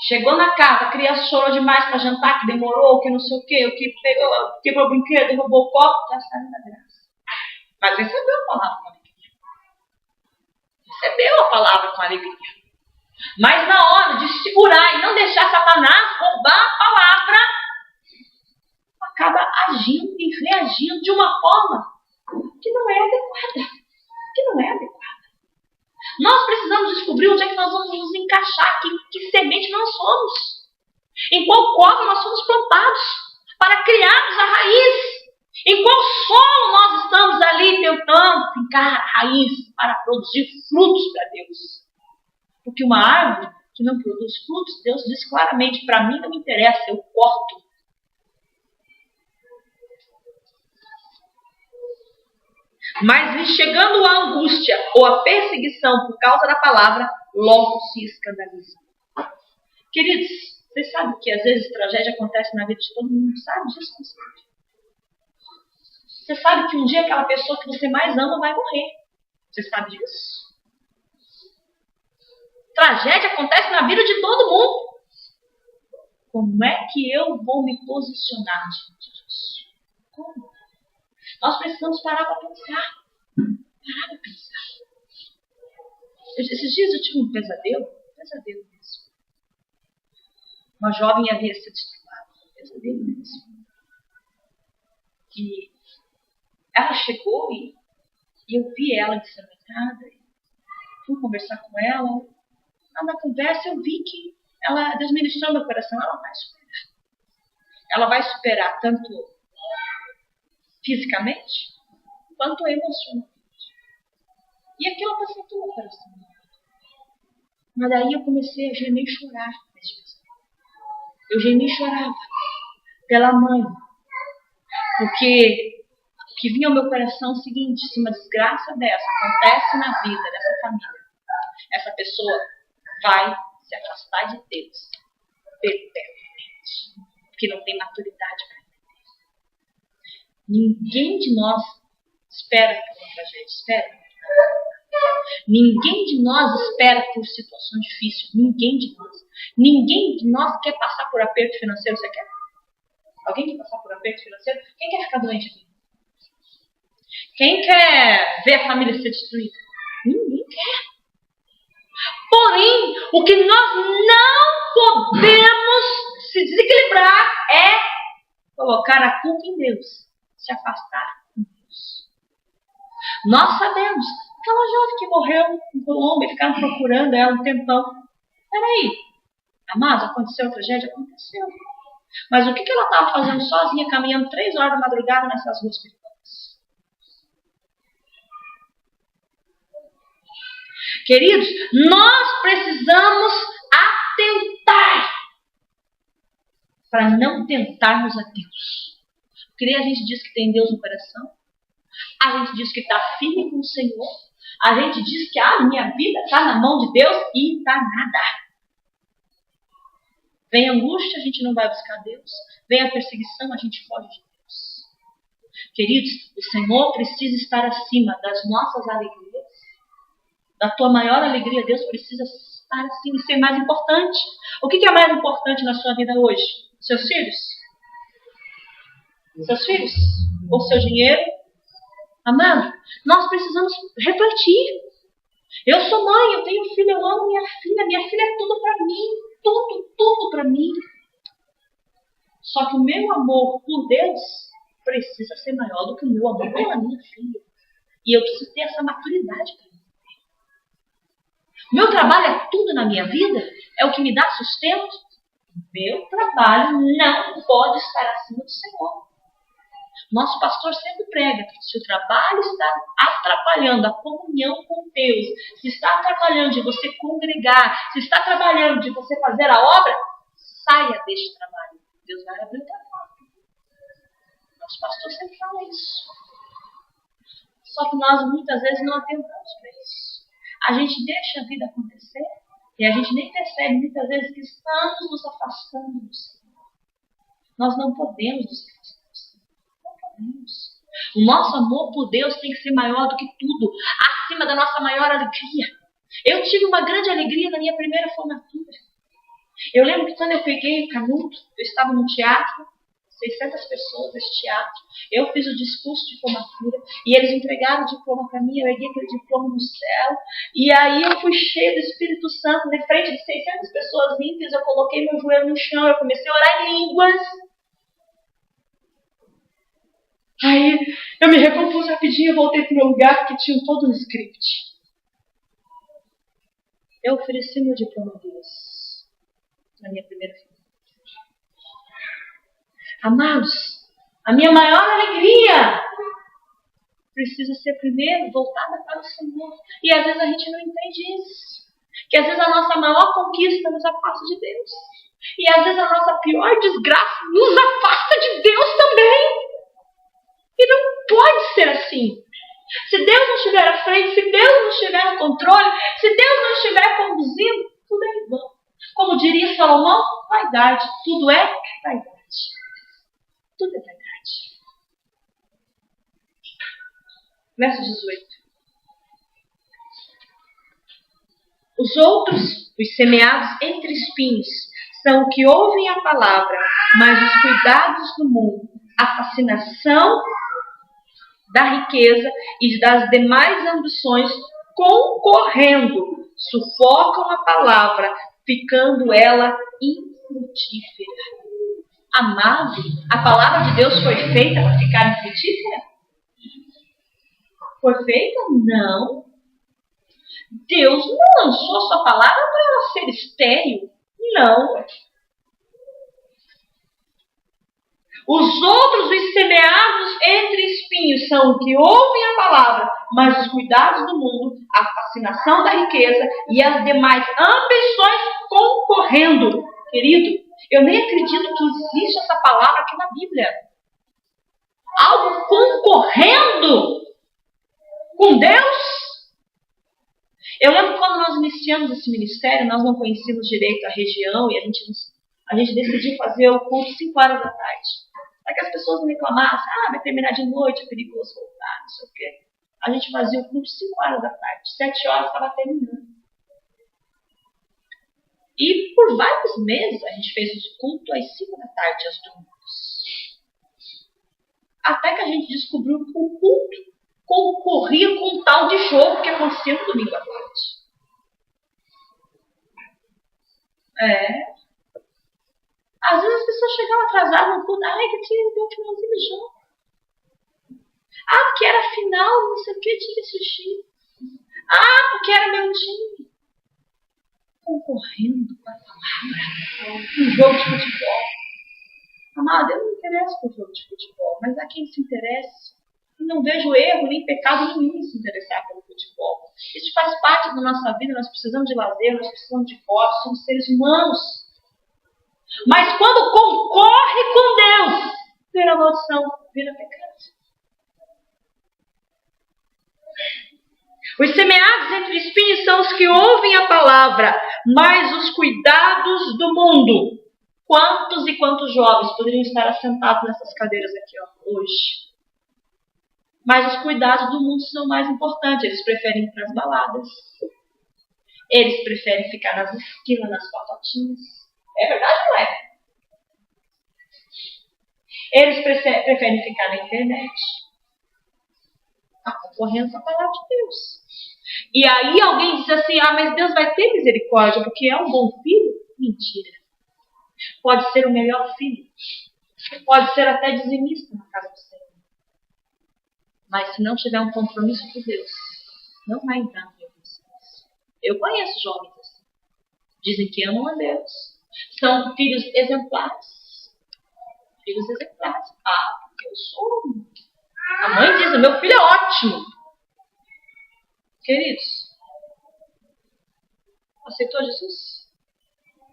Chegou na casa, a criança chorou demais para jantar, que demorou, que não sei o quê, o que pegou, quebrou o brinquedo, derrubou o copo, já saiu da graça. Mas recebeu a palavra com alegria. Recebeu a palavra com alegria. Mas na hora de segurar e não deixar Satanás roubar a palavra, acaba agindo e reagindo de uma forma que não é adequada. Nós precisamos descobrir onde é que nós vamos nos encaixar, que semente nós somos. Em qual copa nós somos plantados para criarmos a raiz. Em qual solo nós estamos ali tentando fincar a raiz para produzir frutos para Deus. Porque uma árvore que não produz frutos, Deus diz claramente, para mim não me interessa, eu corto. Mas lhe chegando a angústia ou a perseguição por causa da palavra, logo se escandalizam. Queridos, vocês sabem que às vezes tragédia acontece na vida de todo mundo? Sabe disso? Não sabe? Você sabe que um dia aquela pessoa que você mais ama vai morrer. Você sabe disso? Tragédia acontece na vida de todo mundo. Como é que eu vou me posicionar diante disso? Como? Nós precisamos parar para pensar. Esses dias eu tive um pesadelo mesmo. Uma jovem havia sido estuprada. Pesadelo mesmo. E ela chegou e eu vi ela ensanguentada. Fui conversar com ela. Na conversa eu vi que Deus ministrou meu coração. Ela vai superar. Ela vai superar tanto fisicamente, quanto emocionalmente. E aquilo apacentou o meu coração. Mas daí eu comecei a gemer e chorar. Eu gemia e chorava pela mãe. Porque o que vinha ao meu coração é o seguinte: se uma desgraça dessa acontece na vida dessa família, essa pessoa vai se afastar de Deus perpetuamente. porque não tem maturidade para entender. Ninguém de nós espera por uma tragédia, espera. Ninguém de nós espera por situações difíceis. Ninguém de nós. Ninguém de nós quer passar por aperto financeiro. Você quer? Alguém quer passar por aperto financeiro? Quem quer ficar doente aqui? Quem quer ver a família ser destruída? Ninguém quer. Porém, o que nós não podemos se desequilibrar é colocar a culpa em Deus. Se afastar de Deus. Nós sabemos. Aquela jovem que morreu em Colômbia, ficaram procurando ela um tempão. Peraí, amados, aconteceu a tragédia? Aconteceu. Mas o que ela estava fazendo sozinha, caminhando 3 horas da madrugada nessas ruas perigosas? Queridos, nós precisamos atentar para não tentarmos a Deus. Porque a gente diz que tem Deus no coração. A gente diz que está firme com o Senhor. A gente diz que a minha vida está na mão de Deus e está nada. Vem a angústia, a gente não vai buscar Deus. Vem a perseguição, a gente foge de Deus. Queridos, o Senhor precisa estar acima das nossas alegrias. Da tua maior alegria, Deus precisa estar acima e ser mais importante. O que é mais importante na sua vida hoje? Seus filhos? Seus filhos? Ou seu dinheiro? Amado, nós precisamos refletir. Eu sou mãe, eu tenho filho, eu amo minha filha. Minha filha é tudo para mim. Tudo para mim. Só que o meu amor por Deus precisa ser maior do que o meu amor pela minha filha. E eu preciso ter essa maturidade para mim. Meu trabalho é tudo na minha vida? É o que me dá sustento? Meu trabalho não pode estar acima do Senhor. Nosso pastor sempre prega que se o trabalho está atrapalhando a comunhão com Deus, se está atrapalhando de você congregar, se está atrapalhando de você fazer a obra, saia deste trabalho. Deus vai abrir outra porta. Nosso pastor sempre fala isso. Só que nós muitas vezes não atentamos para isso. A gente deixa a vida acontecer e a gente nem percebe muitas vezes que estamos nos afastando do Senhor. Nós não podemos nos afastar. O nosso amor por Deus tem que ser maior do que tudo, acima da nossa maior alegria. Eu tive uma grande alegria na minha primeira formatura. Eu lembro que quando eu peguei o canudo, eu estava no teatro, 600 pessoas nesse teatro. Eu fiz o discurso de formatura e eles entregaram o diploma para mim. Eu ergui aquele diploma no céu e aí eu fui cheia do Espírito Santo. Na frente de 600 pessoas ímpias, eu coloquei meu joelho no chão, eu comecei a orar em línguas. Aí eu me recompus rapidinho, voltei para o meu lugar porque tinha todo um script. Eu ofereci meu diploma a Deus na minha primeira filha. Amados, a minha maior alegria precisa ser primeiro voltada para o Senhor. E às vezes a gente não entende isso. Que às vezes a nossa maior conquista nos afasta de Deus. E às vezes a nossa pior desgraça nos afasta de Deus também. E não pode ser assim. Se Deus não estiver à frente, se Deus não estiver no controle, se Deus não estiver conduzindo, tudo é em vão. Como diria Salomão, vaidade. Tudo é vaidade. Tudo é vaidade. Verso 18. Os outros, os semeados entre espinhos, são o que ouvem a palavra, mas os cuidados do mundo, a fascinação da riqueza e das demais ambições concorrendo, sufocam a palavra, ficando ela infrutífera. Amado, a palavra de Deus foi feita para ficar infrutífera? Foi feita? Não. Deus não lançou a sua palavra para ela ser estéril. Não. Os outros, os semeados entre espinhos, são o que ouvem a palavra, mas os cuidados do mundo, a fascinação da riqueza e as demais ambições concorrendo. Querido, eu nem acredito que existe essa palavra aqui na Bíblia. Algo concorrendo com Deus. Eu lembro quando nós iniciamos esse ministério, nós não conhecíamos direito a região e a a gente decidiu fazer o culto 5 horas da tarde. Para que as pessoas não reclamassem, vai terminar de noite, é perigoso voltar, não sei o quê. A gente fazia o culto 5 horas da tarde. 7 horas estava terminando. E por vários meses a gente fez o culto às 5 da tarde, aos domingos. Até que a gente descobriu que o culto concorria com um tal de jogo que acontecia no domingo à noite. Às vezes as pessoas chegavam atrasadas no culto. Que tinha um finalzinho do jogo. Porque era final, não sei o que, tinha que assistir. Porque era meu time. Concorrendo com a palavra. Um jogo de futebol. Amado, eu não me interesso por jogo de futebol, mas há quem se interesse. E não vejo erro nem pecado nenhum em se interessar pelo futebol. Isso faz parte da nossa vida, nós precisamos de lazer, nós precisamos de hobby, somos seres humanos. Mas quando concorre com Deus, vira maldição, vira pecado. Os semeados entre espinhos são os que ouvem a palavra, mas os cuidados do mundo. Quantos e quantos jovens poderiam estar assentados nessas cadeiras aqui hoje? Mas os cuidados do mundo são mais importantes. Eles preferem ir para as baladas. Eles preferem ficar nas esquinas, nas papotinhas. É verdade ou não é? Eles preferem ficar na internet. Concorrendo com a palavra de Deus. E aí alguém diz assim, mas Deus vai ter misericórdia porque é um bom filho? Mentira. Pode ser o melhor filho. Pode ser até dizimista na casa do Senhor. Mas se não tiver um compromisso com Deus, não vai entrar no reino dos céus. Eu conheço jovens assim. Dizem que amam a Deus. São filhos exemplares. Filhos exemplares. Porque eu sou. A mãe diz, meu filho é ótimo. Queridos, aceitou Jesus?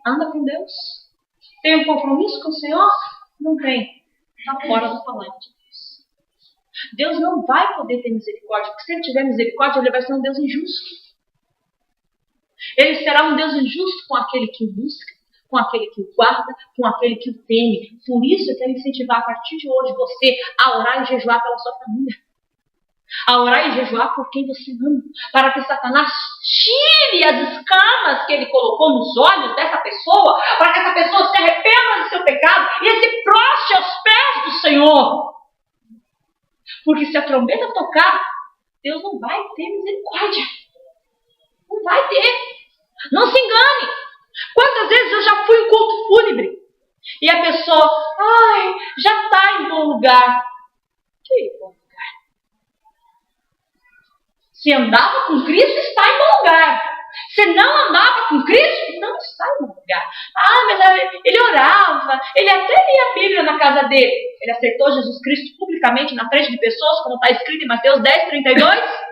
Anda com Deus? Tem um compromisso com o Senhor? Não tem. Está fora da palavra de Deus. Deus não vai poder ter misericórdia, porque se Ele tiver misericórdia, Ele vai ser um Deus injusto. Ele será um Deus injusto com aquele que o busca, com aquele que o guarda, com aquele que o teme. Por isso eu quero incentivar a partir de hoje você a orar e jejuar pela sua família. A orar e jejuar por quem você ama. Para que Satanás tire as escamas que ele colocou nos olhos dessa pessoa. Para que essa pessoa se arrependa do seu pecado e se prostre aos pés do Senhor. Porque se a trombeta tocar, Deus não vai ter misericórdia. Não vai ter. Não se engane. Quantas vezes eu já fui em culto fúnebre e a pessoa, já está em bom lugar. Que bom lugar? Se andava com Cristo, está em bom lugar. Se não andava com Cristo, não está em bom lugar. Mas ele orava, ele até lia a Bíblia na casa dele. Ele aceitou Jesus Cristo publicamente na frente de pessoas, como está escrito em Mateus 10:32.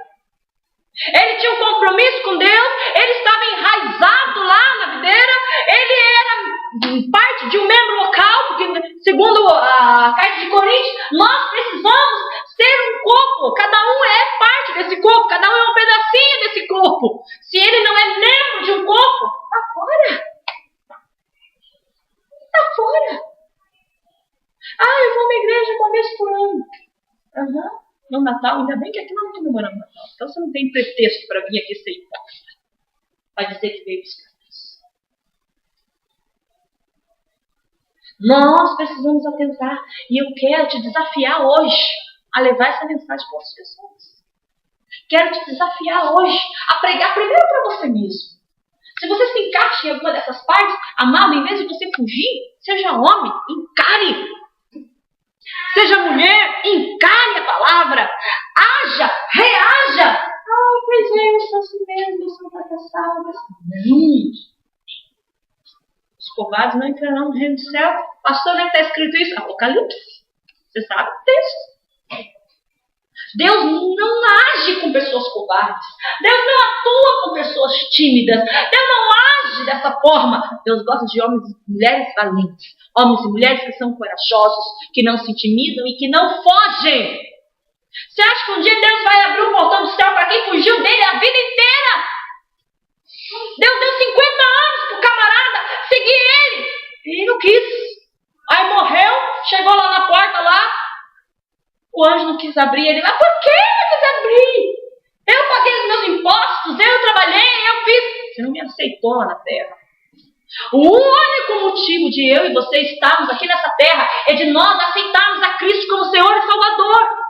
Ele tinha um compromisso com Deus, ele estava enraizado lá na videira, ele era parte de um membro local, porque segundo a carta de Coríntios, nós precisamos ser um corpo, cada um é parte desse corpo, cada um é um pedacinho desse corpo. Se ele não é membro de um corpo, está fora. Está fora. Eu vou a uma igreja uma vez por ano. No Natal, ainda bem que aqui nós não comemoramos Natal. Então você não tem pretexto para vir aqui ser hipócrita. Vai dizer que veio buscar Deus. Nós precisamos atentar. E eu quero te desafiar hoje a levar essa mensagem para outras pessoas. Quero te desafiar hoje a pregar primeiro para você mesmo. Se você se encaixa em alguma dessas partes, amado, em vez de você fugir, seja homem, encare. Seja mulher, encare a palavra. Haja, reaja. Pois é, eu sou assim mesmo, eu sou fracassada. Não. Os covardes não entrarão no reino do céu. Pastor, onde está escrito isso? Apocalipse. Você sabe o texto. Deus não age com pessoas covardes. Deus não atua com pessoas tímidas. Deus não age dessa forma. Deus gosta de homens e mulheres valentes. Homens e mulheres que são corajosos, que não se intimidam e que não fogem. Você acha que um dia Deus vai abrir o portão do céu para quem fugiu dele a vida inteira? Deus deu 50 anos para o camarada seguir ele. E não quis. Aí morreu, chegou lá na porta lá, o anjo não quis abrir. Ele, mas por que não quis abrir? Eu paguei os meus impostos, eu trabalhei, eu fiz. Você não me aceitou lá na terra. O único motivo de eu e você estarmos aqui nessa terra é de nós aceitarmos a Cristo como Senhor e Salvador.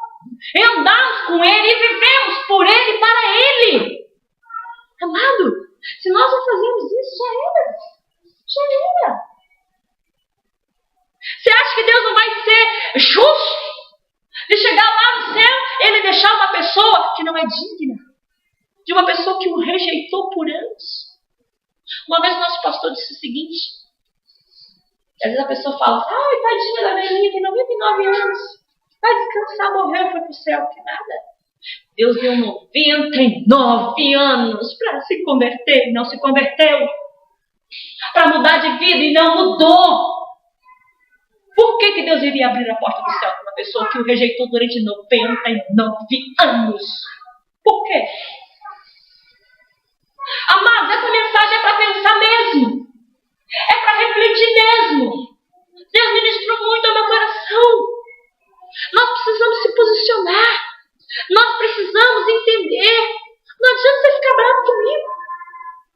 E andarmos com Ele e vivemos por Ele e para Ele. Amado, se nós não fazemos isso, já era. Você acha que Deus não vai ser justo de chegar lá no céu, Ele deixar uma pessoa que não é digna, de uma pessoa que o rejeitou por anos? Uma vez o nosso pastor disse o seguinte, às vezes a pessoa fala, ai, tadinha da velhinha, tem 99 anos, vai descansar, morreu, foi pro céu, que nada. Deus deu 99 anos para se converter, não se converteu, para mudar de vida e não mudou. Por que Deus iria abrir a porta do céu para uma pessoa que o rejeitou durante 99 anos? Por quê? Amados, essa mensagem é para pensar mesmo. É para refletir mesmo. Deus ministrou muito ao meu coração. Nós precisamos se posicionar. Nós precisamos entender. Não adianta você ficar bravo comigo.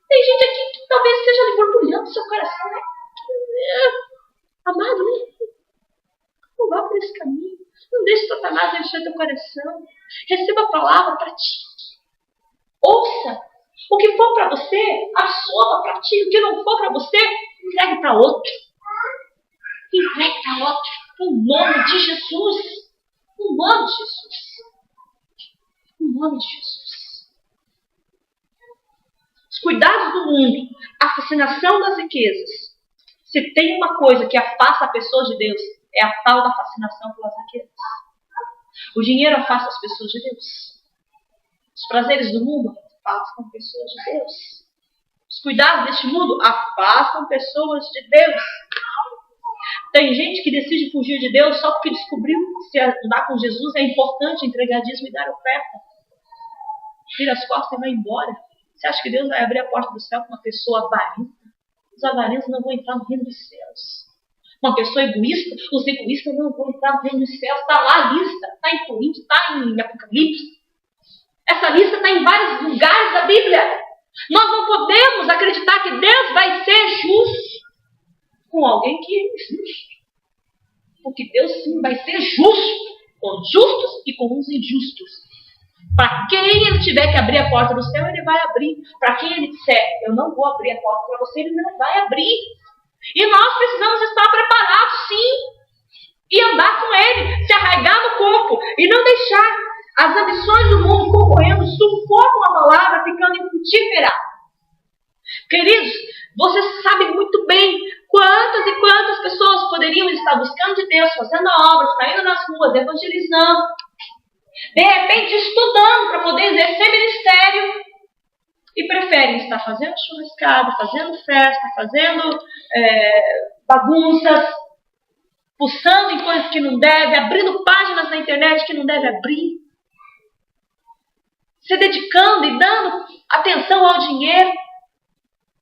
Tem gente aqui que talvez esteja ali borbulhando no seu coração. Amado, não vá por esse caminho. Não deixe Satanás encher teu coração. Receba a palavra para ti. Ouça. O que for para você, assuma para ti. O que não for para você, entregue para outro. Entregue para outro. Em nome de Jesus. Em nome de Jesus. Em nome de Jesus. Os cuidados do mundo, a fascinação das riquezas. Se tem uma coisa que afasta a pessoa de Deus, é a tal da fascinação pelas riquezas. O dinheiro afasta as pessoas de Deus. Os prazeres do mundo afastam pessoas de Deus. Os cuidados deste mundo afastam pessoas de Deus. Tem gente que decide fugir de Deus só porque descobriu que se andar com Jesus é importante entregar dízimo e dar oferta. Vira as costas e vai embora. Você acha que Deus vai abrir a porta do céu para uma pessoa avarenta? Os avarentos não vão entrar no reino dos céus. Uma pessoa egoísta, os egoístas não vão entrar no reino dos céus. Está lá a lista, está em Coríntios, está em Apocalipse. Essa lista está em vários lugares da Bíblia. Nós não podemos acreditar que Deus vai ser justo com alguém que é injusto. Porque Deus sim vai ser justo com justos e com os injustos. Para quem Ele tiver que abrir a porta do céu, Ele vai abrir. Para quem Ele disser, eu não vou abrir a porta para você, Ele não vai abrir. E nós precisamos estar preparados sim. E andar com Ele, se arraigar no corpo e não deixar as ambições do mundo concorrendo, sufocam a palavra, ficando infrutífera. Queridos, vocês sabem muito bem quantas e quantas pessoas poderiam estar buscando de Deus, fazendo a obra, saindo nas ruas, evangelizando, de repente estudando para poder exercer ministério, e preferem estar fazendo churrascada, fazendo festa, fazendo bagunças, pulsando em coisas que não deve, abrindo páginas na internet que não deve abrir, se dedicando e dando atenção ao dinheiro.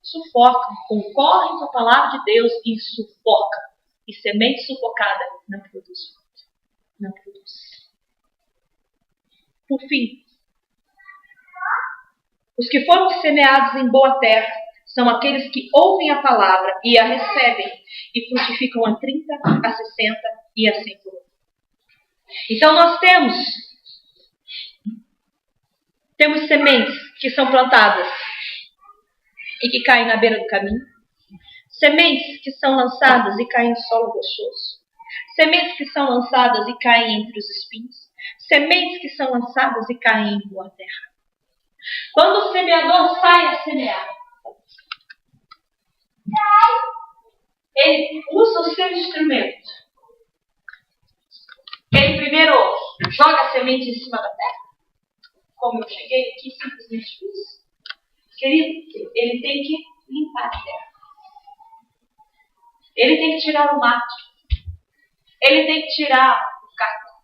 Sufocam, concorrem com a palavra de Deus e sufocam. E semente sufocada não produz fruto. Não produz. Por fim, os que foram semeados em boa terra são aqueles que ouvem a palavra e a recebem e frutificam a 30, a 60 e a 100 por um. Então nós temos sementes que são plantadas e que caem na beira do caminho. Sementes que são lançadas e caem em solo rochoso. Sementes que são lançadas e caem entre os espinhos. Sementes que são lançadas e caem em boa terra. Quando o semeador sai a semear, ele usa o seu instrumento. Ele primeiro joga a semente em cima da terra. Como eu cheguei aqui, simplesmente fiz. Querido, ele tem que limpar a terra. Ele tem que tirar o mato. Ele tem que tirar o caco.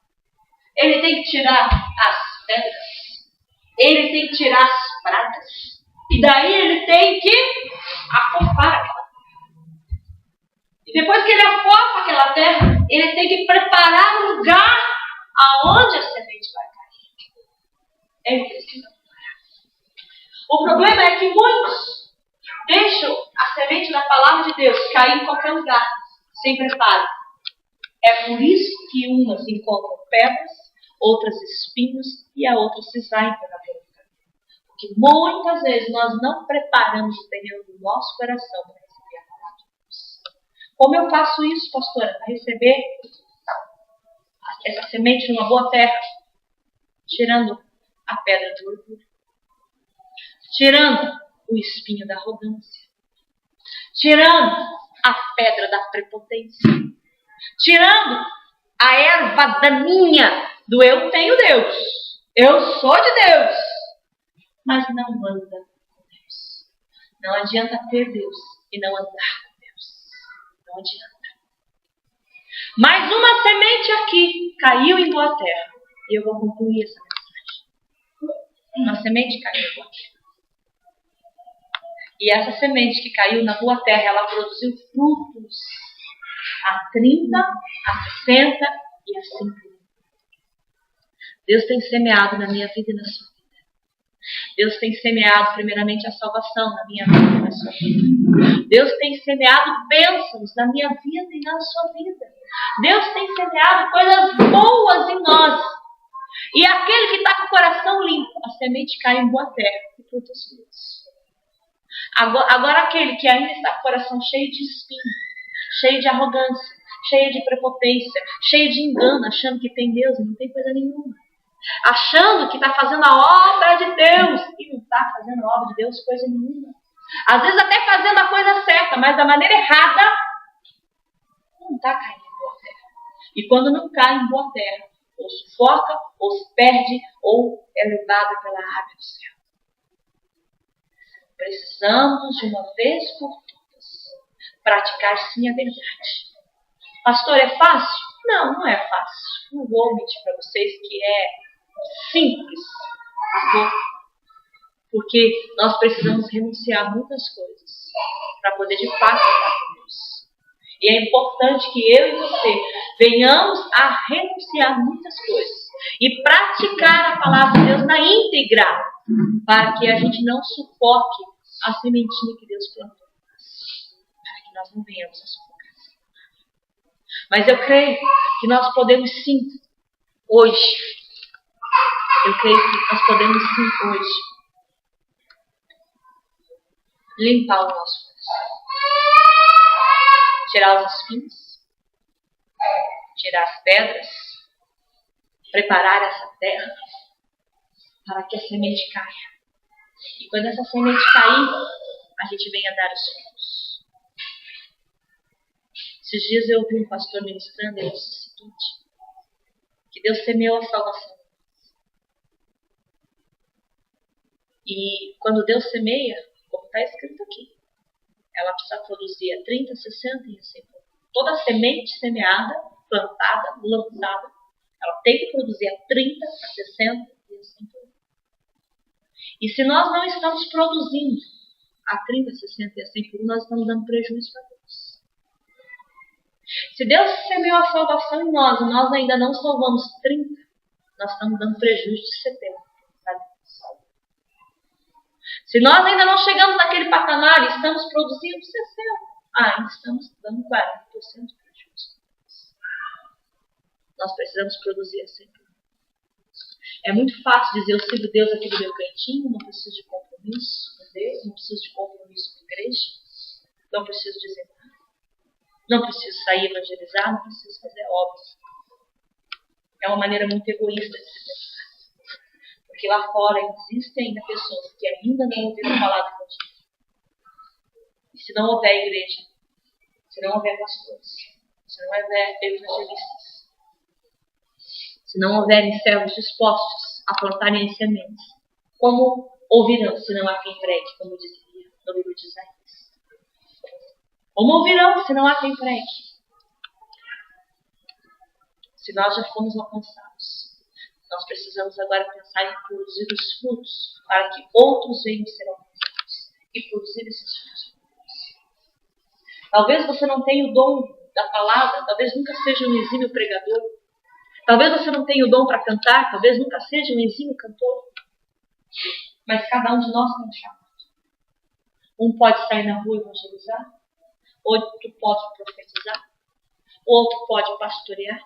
Ele tem que tirar as pedras. Ele tem que tirar as pragas. E daí ele tem que afofar aquela terra. E depois que ele afofa aquela terra, ele tem que preparar o lugar aonde a semente vai cair. Ele precisa preparar. O problema é que muitos deixam a semente da palavra de Deus cair em qualquer lugar, sem preparo. É por isso que umas encontram pedras, outras espinhos e a outra cisaia pela boca. Porque muitas vezes nós não preparamos o terreno do nosso coração para receber a palavra de Deus. Como eu faço isso, pastora, para receber essa semente numa boa terra? Tirando a pedra do orgulho, tirando o espinho da arrogância, tirando a pedra da prepotência, tirando a erva daninha do eu tenho Deus, eu sou de Deus, mas não anda com Deus. Não adianta ter Deus e não andar com Deus. Não adianta. Mais uma semente aqui caiu em boa terra. E eu vou concluir essa mensagem. Uma semente caiu em boa terra. E essa semente que caiu na boa terra, ela produziu frutos a 30, a 60 e a 50. Deus tem semeado na minha vida e na sua vida. Deus tem semeado primeiramente a salvação na minha vida e na sua vida. Deus tem semeado bênçãos na minha vida e na sua vida. Deus tem semeado coisas boas em nós. E aquele que está com o coração limpo, a semente cai em boa terra e produz frutos. Agora aquele que ainda está com o coração cheio de espinho, cheio de arrogância, cheio de prepotência, cheio de engano, achando que tem Deus e não tem coisa nenhuma. Achando que está fazendo a obra de Deus e não está fazendo a obra de Deus coisa nenhuma. Às vezes até fazendo a coisa certa, mas da maneira errada, não está caindo em boa terra. E quando não cai em boa terra, ou sufoca, ou se perde, ou é levada pela ave do céu. Precisamos de uma vez por todas praticar sim a verdade. Pastor, é fácil? Não, não é fácil. Não vou mentir para vocês que é simples. Porque nós precisamos renunciar a muitas coisas para poder de fato andar com Deus. E é importante que eu e você venhamos a renunciar a muitas coisas e praticar a palavra de Deus na íntegra, para que a gente não sufoque a sementinha que Deus plantou em nós, para que nós não venhamos a sufocar. Mas eu creio que nós podemos sim, hoje, eu creio que nós podemos sim, hoje, limpar o nosso coração. Tirar os espinhos, tirar as pedras, preparar essa terra para que a semente caia. E quando essa semente cair, a gente venha dar os frutos. Esses dias eu ouvi um pastor ministrando e ele disse o seguinte, que Deus semeou a salvação. E quando Deus semeia, como está escrito aqui, ela precisa produzir a 30, 60 e assim. Toda semente semeada, plantada, lançada, ela tem que produzir a 30, a 60 e assim. E se nós não estamos produzindo a 30, 60 e assim, nós estamos dando prejuízo para Deus. Se Deus semeou a salvação em nós e nós ainda não salvamos 30, nós estamos dando prejuízo de 70 para Deus. Se nós ainda não chegamos naquele patamar e estamos produzindo 60, estamos dando 40% de prejuízo. Nós precisamos produzir a 100%. É muito fácil dizer, eu sirvo Deus aqui do meu cantinho, não preciso de compromisso com Deus, não preciso de compromisso com a igreja, não preciso dizer nada, não preciso sair evangelizar, não preciso fazer obras. É uma maneira muito egoísta de se pensar. Porque lá fora existem ainda pessoas que ainda não ouviram falar do evangelho. E se não houver igreja, se não houver pastores, se não houver evangelistas, se não houverem servos dispostos a plantarem as sementes, como ouvirão se não há quem pregue, como dizia no livro de Isaías? Como ouvirão se não há quem pregue? Se nós já fomos alcançados, nós precisamos agora pensar em produzir os frutos para que outros venham ser alcançados e produzir esses frutos. Talvez você não tenha o dom da palavra, talvez nunca seja um exímio pregador. Talvez você não tenha o dom para cantar, talvez nunca seja um exímio cantor. Mas cada um de nós tem um chamado. Um pode sair na rua e evangelizar, outro pode profetizar, o outro pode pastorear,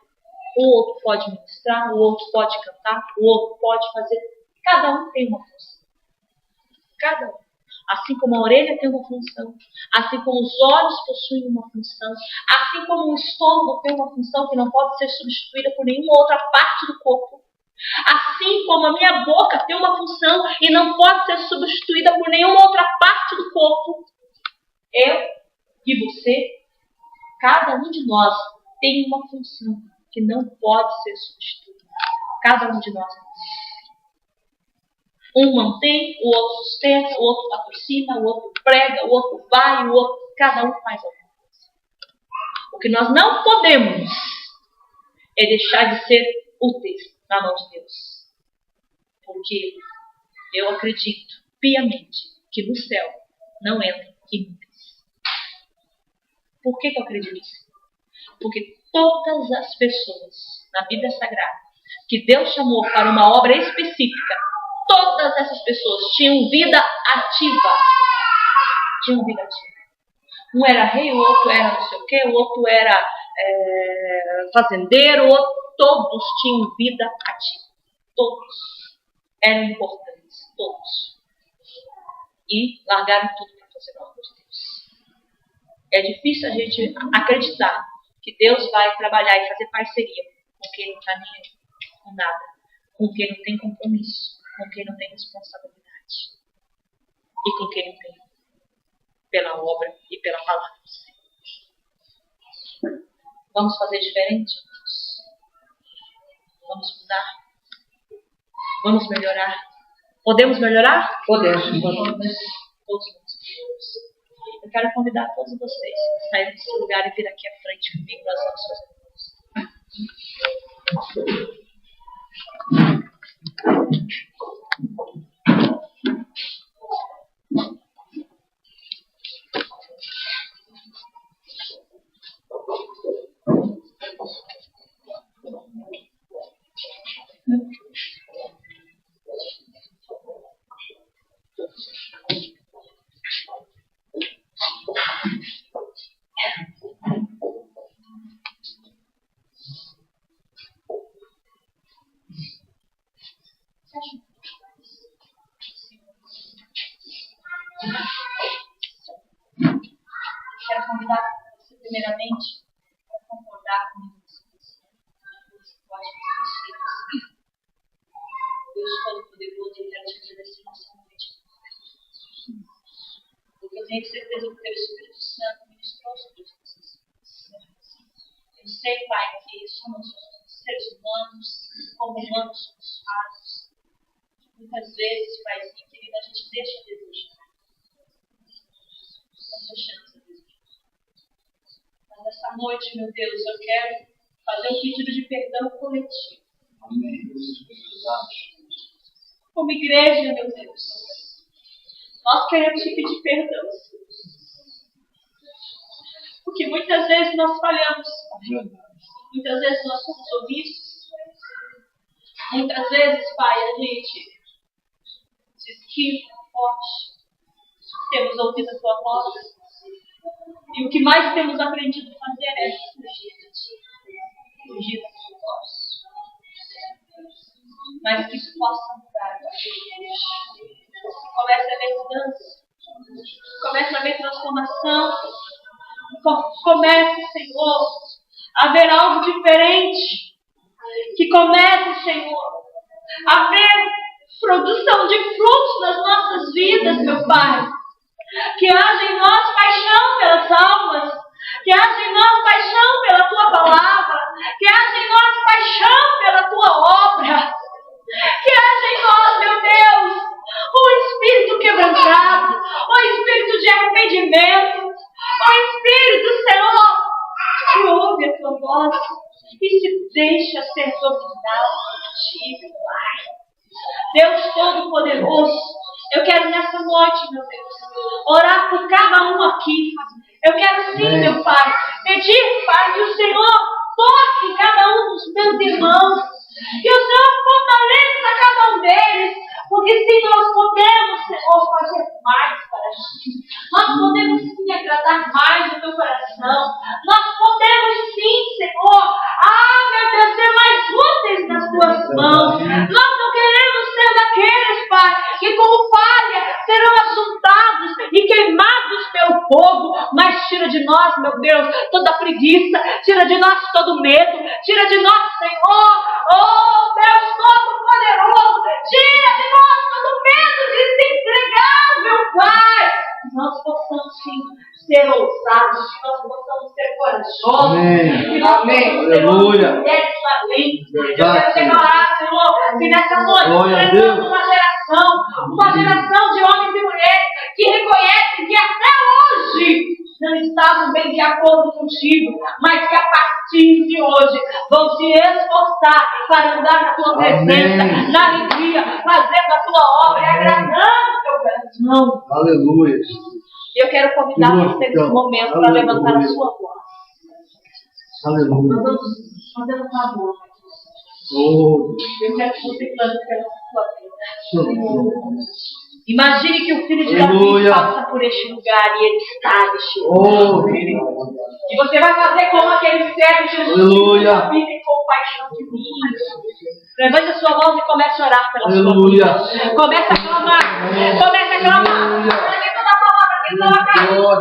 o outro pode ministrar, o outro pode cantar, o outro pode fazer. Cada um tem uma função. Cada um. Assim como a orelha tem uma função, assim como os olhos possuem uma função, assim como o estômago tem uma função que não pode ser substituída por nenhuma outra parte do corpo, assim como a minha boca tem uma função e não pode ser substituída por nenhuma outra parte do corpo, eu e você, cada um de nós tem uma função que não pode ser substituída. Cada um de nós. Um mantém, o outro sustenta, o outro patrocina, o outro prega, o outro vai, o outro... Cada um faz alguma coisa. O que nós não podemos é deixar de ser úteis na mão de Deus. Porque eu acredito piamente que no céu não entram inúteis. Por que eu acredito nisso? Porque todas as pessoas na Bíblia Sagrada que Deus chamou para uma obra específica, todas essas pessoas tinham vida ativa. Tinham vida ativa. Um era rei, o outro era não sei o quê, o outro era fazendeiro, o outro, todos tinham vida ativa. Todos eram importantes, todos. E largaram tudo para fazer a obra de Deus. É difícil a gente acreditar que Deus vai trabalhar e fazer parceria com quem não está nem aí, com nada, com quem não tem compromisso, com quem não tem responsabilidade e com quem não tem pela obra e pela palavra do Senhor. Vamos fazer diferente? Vamos mudar? Vamos melhorar? Podemos melhorar? Podemos. Todos nós. Eu quero convidar todos vocês a sair desse lugar e vir aqui à frente comigo. Nós vamos fazer. Quero convidar você primeiramente a concordar comigo nessa questão. Deus Todo-Poderoso, eu quero te agradecer nessa noite. Porque eu tenho certeza que o teu Espírito Santo ministrou sobre as nossas vidas. Eu sei, Pai, que somos seres humanos, como humanos somos falhos. Muitas vezes, Paizinho querido, a gente deixa a desejar. Nós deixamos a desejar. Mas essa noite, meu Deus, eu quero fazer um pedido de perdão coletivo. Amém. Como igreja, meu Deus, nós queremos te pedir perdão, Senhor. Porque muitas vezes nós falhamos. Muitas vezes nós somos omissos. Muitas vezes, Pai, a gente se esquiva, forte. Temos ouvido a tua voz. E o que mais temos aprendido a fazer é fugir de ti. Fugir da tua voz. Mas que isso possa mudar. Comece a haver mudança. Comece a haver transformação. Comece, Senhor, a haver algo diferente. Que comece, Senhor, a haver produção de frutos nas nossas vidas, meu Pai. Que haja em nós paixão pelas almas. Que haja em nós paixão pela tua palavra. Que haja em nós paixão pela tua obra. Que haja em nós, meu Deus, um espírito quebrantado, um espírito de arrependimento, um espírito, Senhor, que ouve a tua voz e se deixa ser dominado por ti, meu Pai. Deus Todo-Poderoso, eu quero nessa noite, meu Deus, orar por cada um aqui, Eu quero sim, meu Pai, pedir, Pai, que o Senhor toque cada um dos meus irmãos, que o Senhor fortaleça cada um deles, porque sim, nós podemos, Senhor, fazer mais para ti. Nós podemos sim agradar mais o teu coração. Nós podemos sim, Senhor, meu Deus, ser mais úteis nas tuas mãos. Nós não queremos ser daqueles, Pai, que como palha serão ajuntados e queimados pelo fogo, mas tira de nós, meu Deus, toda preguiça, tira de nós todo medo, tira de nós, Senhor, oh Deus Todo-Poderoso, tira de nós todo medo de se entregar, meu Pai, que nós possamos sim ser ousados, que nós possamos ser corajosos, que nós possamos ser mulheres valentes. Eu quero declarar, Senhor, que nessa noite nós teremos uma geração de homens e mulheres que reconhecem que até hoje não estavam bem de acordo contigo, mas que a partir de hoje vão se esforçar para andar na tua presença, na alegria, fazendo a tua obra e agradando o teu coração. Aleluia. Eu quero convidar você nesse momento para levantar a sua voz. Aleluia. Nós vamos fazer um favor. Eu quero que você plante pela sua vida. Imagine que o filho de Davi passa por este lugar e ele está neste lugar. E você vai fazer como aquele servo Jesus, Davi tem compaixão de mim. Levante a sua mão e comece a orar pela sua vida. Comece a clamar. Comece a clamar. Porque toda palavra que não acaba,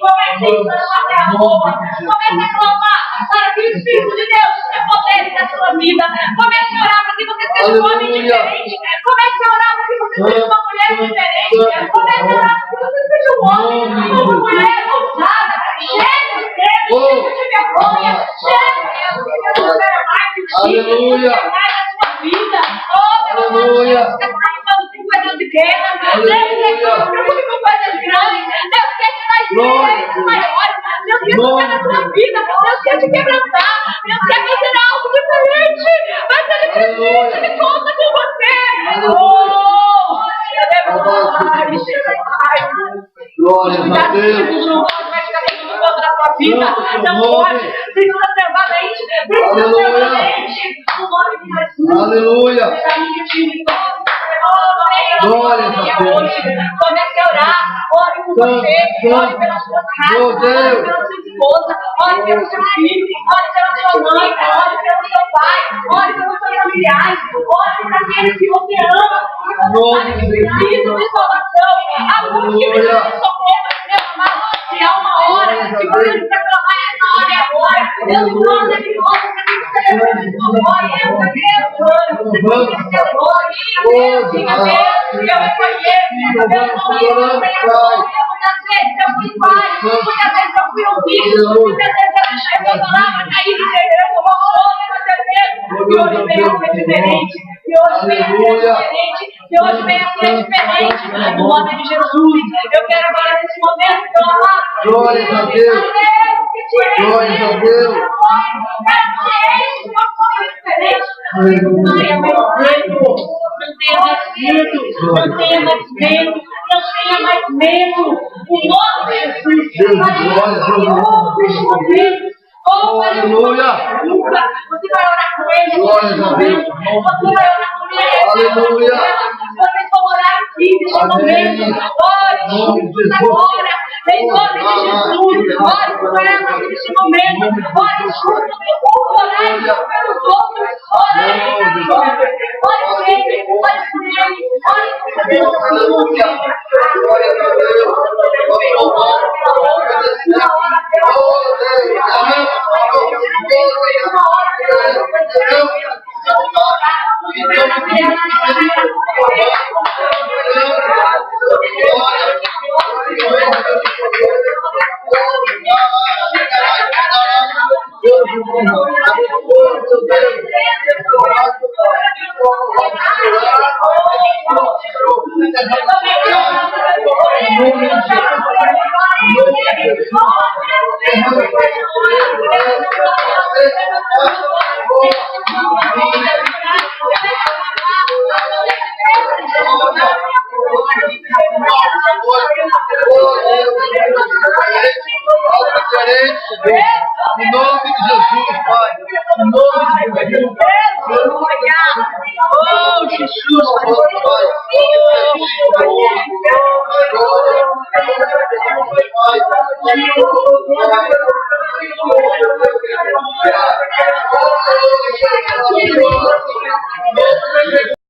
comece a fazer a boa. Comece a clamar para que o Espírito de Deus se apodere da sua vida. Comece a orar para que você seja um homem diferente. Comece a orar para que você seja uma mulher diferente. Comece a orar para que você seja um homem, uma mulher ousada. Chega de medo, chega de vergonha. Chega, eu não quero mais de ti. Eu não quero mais da sua vida. Oh, meu Deus, você está preocupando com coisas pequenas. Deus não se preocupe com coisas grandes. Deus quer te dar experiências maiores. Deus quer tocar na tua vida. Deus quer te quebrantar. Deus quer fazer algo diferente. Mas ele precisa de conta com você. Glória a Deus. Não vai ficar tudo contra a tua vida. Não pode. Precisa ser valente. Precisa ser valente. No nome de Jesus. Aleluia. Glória a Deus. Comece a orar. Ore por você. Ore pela sua casa. Ore pela sua esposa. Ore pelo seu filho. Ore pela sua mãe. Ore pelo seu pai. Ore pelos seus familiares. Ore por aqueles que você ama. Porque você sabe que precisa de salvação. Alguns que precisam de socorro. Meu amado, se há uma hora que você precisa clamar, essa hora é agora. Deus manda de novo para que você levante sua voz. Eu diga, Deus, eu reconheço. Deus não me ama. Muitas vezes eu fui pai. Muitas vezes eu fui ouvido. Muitas vezes eu deixei a palavra cair de terreno. Eu vou e hoje vem a ser diferente. E hoje vem a ser diferente. E hoje vem a ser diferente. No nome de Jesus. Eu quero agora nesse momento clamar. Glória a Deus. Glória a Deus. Não tenha mais medo. Não tenha mais medo. Não tenha mais medo. O nome de Jesus. Oh, aleluia! Você vai orar com ele nesse momento. Você vai orar com ele. Aleluia! Vocês vão orar aqui nesse momento. Ore juntos agora. Em nome de Jesus. Ore com ela nesse momento. Ore juntos. Orai pelos outros. Orai pelos outros. Ore sempre. Ore por ele. Ore por Deus. Aleluia! Glória a Deus! presente, Senhor. Em nome de Jesus, Pai. Em nome de Jesus. Oh, Jesus, Pai. Pai.